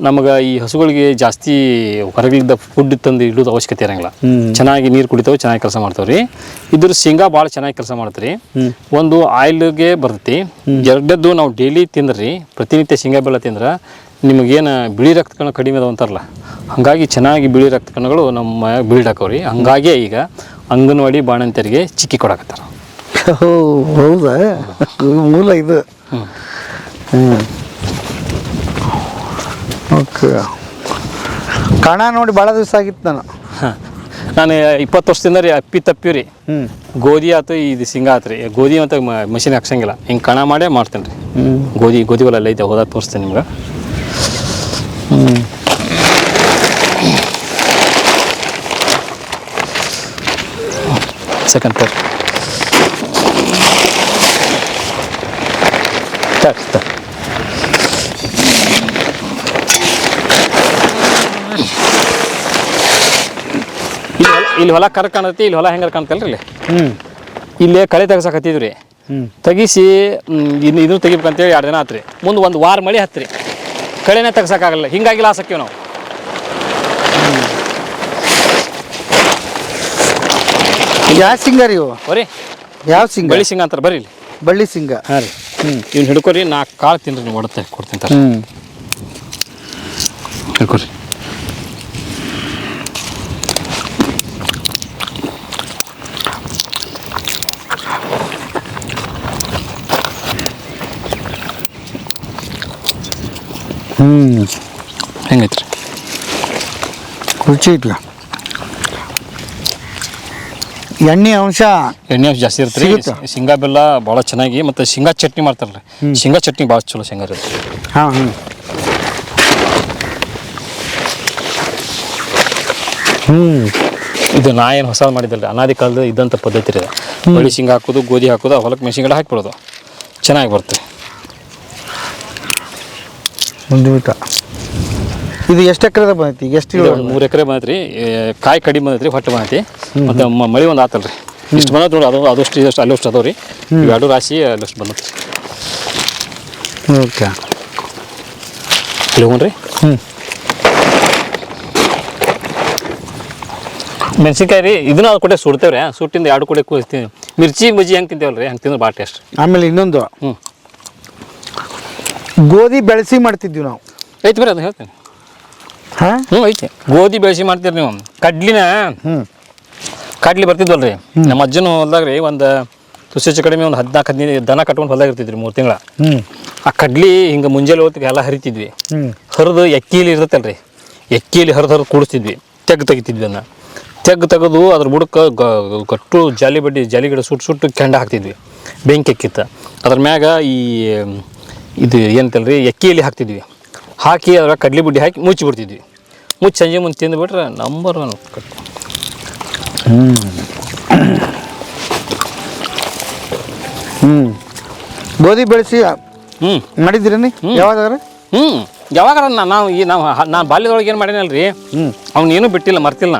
ನಮಗೆ ಈ ಹಸುಗಳಿಗೆ ಜಾಸ್ತಿ ಹೊರಗಿದ್ದ ಫುಡ್ ತಂದು ಇಡೋದು ಅವಶ್ಯಕತೆ ಇರಂಗಿಲ್ಲ. ಚೆನ್ನಾಗಿ ನೀರು ಕುಡಿತಾವೆ, ಚೆನ್ನಾಗಿ ಕೆಲಸ ಮಾಡ್ತಾವ್ರಿ. ಇದ್ರ ಶೇಂಗಾ ಭಾಳ ಚೆನ್ನಾಗಿ ಕೆಲಸ ಮಾಡ್ತೀರಿ. ಒಂದು ಆಯಿಲ್ಗೆ ಬರ್ತೈತಿ. ಎರಡದ್ದು ನಾವು ಡೈಲಿ ತಿಂದ್ರಿ, ಪ್ರತಿನಿತ್ಯ ಶೇಂಗಾ ಬೆಲ್ಲ ತಿಂದ್ರೆ ನಿಮಗೇನು ಬಿಳಿ ರಕ್ತ ಕಣ ಕಡಿಮೆ ಅದಾವ ಅಂತಾರಲ್ಲ, ಹಾಗಾಗಿ ಚೆನ್ನಾಗಿ ಬಿಳಿ ರಕ್ತ ಕಣಗಳು ನಮ್ಮ ಬಿಲ್ಡ್ ಹಾಕವ್ರಿ. ಹಂಗಾಗಿ ಈಗ ಅಂಗನವಾಡಿ ಬಾಣಂತಿಯರಿಗೆ ಚಿಕ್ಕಿ ಕೊಡಕತ್ತಾರ. ಹೌದಾ, ಮೂಲ ಇದು. ಓಕೆ, ಕಣ ನೋಡಿ ಭಾಳ ದಿವಸ ಆಗಿತ್ತು. ನಾನು 20 ವರ್ಷದಿಂದ ರೀ ಅಪ್ಪಿ ತಪ್ಪಿ ರೀ, ಗೋಧಿ ಆಯ್ತು, ಇದು ಶೇಂಗಾ ಆಯ್ತು ರೀ. ಗೋಧಿ ಅಂತ ಮಷಿನ್ ಹಾಕ್ಸಂಗಿಲ್ಲ, ಹಿಂಗೆ ಕಣ ಮಾಡೇ ಮಾಡ್ತೇನೆ ರೀ. ಗೋಧಿ ಹೊಲ ಎಲ್ಲ ಐತೆ, ಹೋದಾಗ ತೋರಿಸ್ತೇನೆ ನಿಮ್ಗೆ. ಸೆಕೆಂಡ್ ಪೇರ್ ಇಲ್ಲಿ ಹೊಲ ಕರ್ ಕಾಣತಿ. ಇಲ್ಲಿ ಹೊಲ ಹೆಂಗಾರ ಕಾಣ್ತಲ್ರಿ, ಇಲ್ಲಿ ಕಳೆ ತೆಗ್ಸಕತ್ತಿದ್ವಿ ರೀ. ತೆಗಿಸಿ ಇದನ್ನು ತೆಗಿಬೇಕಂತೇಳಿ 2 ದಿನ ಆತ್ರಿ. ಮುಂದೆ 1 ವಾರ ಮಳೆ ಹತ್ರಿ, ಕಳೆನೇ ತೆಗ್ಸಕ್ಕಾಗಲ್ಲ. ಹಿಂಗಾಗಿ ಲಾಸ್ ಹಾಕಿವಿ ನಾವು. ಯಾವ ಶೇಂಗಾ ರೀ ಇವು? ಬರೀ ಯಾವ ಶೇಂಗಾ? ಬಳ್ಳಿ ಶೇಂಗಾ ಅಂತಾರೆ. ಬರ್ರಿ ಇಲ್ಲಿ ಬಳ್ಳಿ ಶೇಂಗಾ. ಹಾಂ ರೀ, ಇವ್ನು ಹಿಡ್ಕೊರಿ. 4 ಕಾಳು ತಿನ್ರಿ, ನೀವು ಒಡತ್ತೆ ಕೊಡ್ತೀನಿ. ಹಿಡ್ಕೊರಿ. ಹೆಂಗೈತ್ರಿ? ರುಚಿ ಐತಿ. ಎಣ್ಣೆ ಅಂಶ ಜಾಸ್ತಿ ಇರುತ್ತೆ ರೀ. ಶೇಂಗಾ ಬೆಲ್ಲ ಭಾಳ ಚೆನ್ನಾಗಿ, ಮತ್ತು ಶೇಂಗಾ ಚಟ್ನಿ ಮಾಡ್ತಾರಲ್ಲ, ಶೇಂಗಾ ಚಟ್ನಿ ಭಾಳ ಚಲೋ ಶೇಂಗಾ ಇರುತ್ತೆ. ಹಾಂ ಇದು ನಾ ಏನು ಹೊಸ ಮಾಡಿದ್ದಲ್ಲ, ಅನಾದಿ ಕಾಲದ ಇದ್ದಂಥ ಪದ್ಧತಿ ರೀ. ಬಳ್ಳಿ ಶೇಂಗಾ ಹಾಕೋದು, ಗೋಧಿ ಹಾಕೋದು, ಹೊಲಕ್ಕೆ ಮೆಣಸಿನ ಗಿಡ ಹಾಕಿಬಿಡೋದು, ಚೆನ್ನಾಗಿ ಬರುತ್ತೆ. ಇದು ಎಷ್ಟು ಎಕರೆ ಬಂದೈತಿ? ಎಷ್ಟು? 3 ಎಕರೆ ಬಂದೈತ್ರಿ. ಕಾಯಿ ಕಡಿಮೆ ಬಂದೈತ್ರಿ, ಹೊಟ್ಟೆ ಬಂದೈತಿ. ಮತ್ತು ಮಳೆ ಒಂದು ಆತಲ್ರಿ, ಇಷ್ಟು ಬಂದೈತೆ ನೋಡಿ. ಅದಷ್ಟು ಇದಷ್ಟು ಅಲ್ಲಷ್ಟು ಅದಾವ ರೀ. ಇವೆರಡು ರಾಶಿ ಅಲ್ಲಷ್ಟು ಬಂದೈತಿ. ಓಕೆ, ಹೋಗ್ರಿ. ಮೆಣಸಿನ್ಕಾಯಿ ರೀ, ಇದನ್ನ ಅದು ಕೊಟ್ಟೆ ಸುಡ್ತೇವ್ರಿ. ಸುಟ್ಟಿಂದ 2 ಕೊಡೆ ಕೂಸ್ತೀವಿ. ಮಿರ್ಚಿ ಬಜ್ಜಿ ಹೆಂಗೆ ತಿಂತೇವಲ್ರಿ, ಹಂಗೆ ತಿಂದ್ರೆ ಭಾಳ ಟೇಸ್ಟ್. ಆಮೇಲೆ ಇನ್ನೊಂದು, ಗೋಧಿ ಬೆಳೆಸಿ ಮಾಡ್ತಿದ್ವಿ ನಾವು. ಐತಿ ಬರ್ರಿ, ಅದು ಹೇಳ್ತೀನಿ. ಹಾಂ, ಐತಿ. ಗೋಧಿ ಬೆಳೆಸಿ ಮಾಡ್ತೀರಿ ನೀವು. ಕಡ್ಲಿ ಬರ್ತಿದ್ವಲ್ರಿ, ನಮ್ಮ ಅಜ್ಜನ ಹೊಲ್ದಾಗ ರೀ. ಒಂದು ತುಸೆ ಕಡಿಮೆ ಒಂದು 14-15 ದನ ಕಟ್ಕೊಂಡು ಹೊಲ್ದಾಗ ಇರ್ತಿದ್ರಿ 3 ತಿಂಗಳ. ಆ ಕಡ್ಲಿ ಹಿಂಗೆ ಮುಂಜಾನೆ ಹೊತ್ತಿಗೆ ಎಲ್ಲ ಹರಿತಿದ್ವಿ. ಹರಿದು ಎಕ್ಕಿಲಿ ಇರ್ತೈತಲ್ರಿ, ಎಕ್ಕಿಲಿ ಹರಿದು ಕೂಡಿಸ್ತಿದ್ವಿ, ತೆಗಿತಿದ್ವಿ ಅದನ್ನ. ತೆಗೆದು ಅದ್ರ ಬುಡಕ್ಕೆ ಗಟ್ಟು ಜಾಲಿ ಗಿಡ ಸುಟ್ಟು ಕೆಂಡ ಹಾಕ್ತಿದ್ವಿ, ಬೆಂಕಿ ಎಕ್ಕಿತ್ತ. ಅದ್ರ ಮ್ಯಾಗ ಇದು ಏನಂತಲ್ರಿ ಎಕ್ಕಿಯಲ್ಲಿ ಹಾಕ್ತಿದ್ವಿ, ಹಾಕಿ ಅದ್ರ ಕಡ್ಲಿ ಬುಡ್ಡಿ ಹಾಕಿ ಮುಚ್ಚಿಬಿಡ್ತಿದ್ವಿ. ಮುಚ್ಚಿ ಸಂಜೆ ಮುಂದೆ ತಿಂದುಬಿಟ್ರೆ ನಂಬರ್ 1 ಕಟ್ಟು. ಗೋಧಿ ಬೆಳೆಸಿ ಮಾಡಿದ್ರಿ ಯಾವಾಗಾದ್ರೆ? ಯಾವಾಗ ನಾನು ಬಾಲ್ಯದೊಳಗೆ ಏನು ಮಾಡೀನಲ್ರಿ, ಅವ್ನೇನು ಬಿಟ್ಟಿಲ್ಲ, ಮರ್ತಿಲ್ಲ.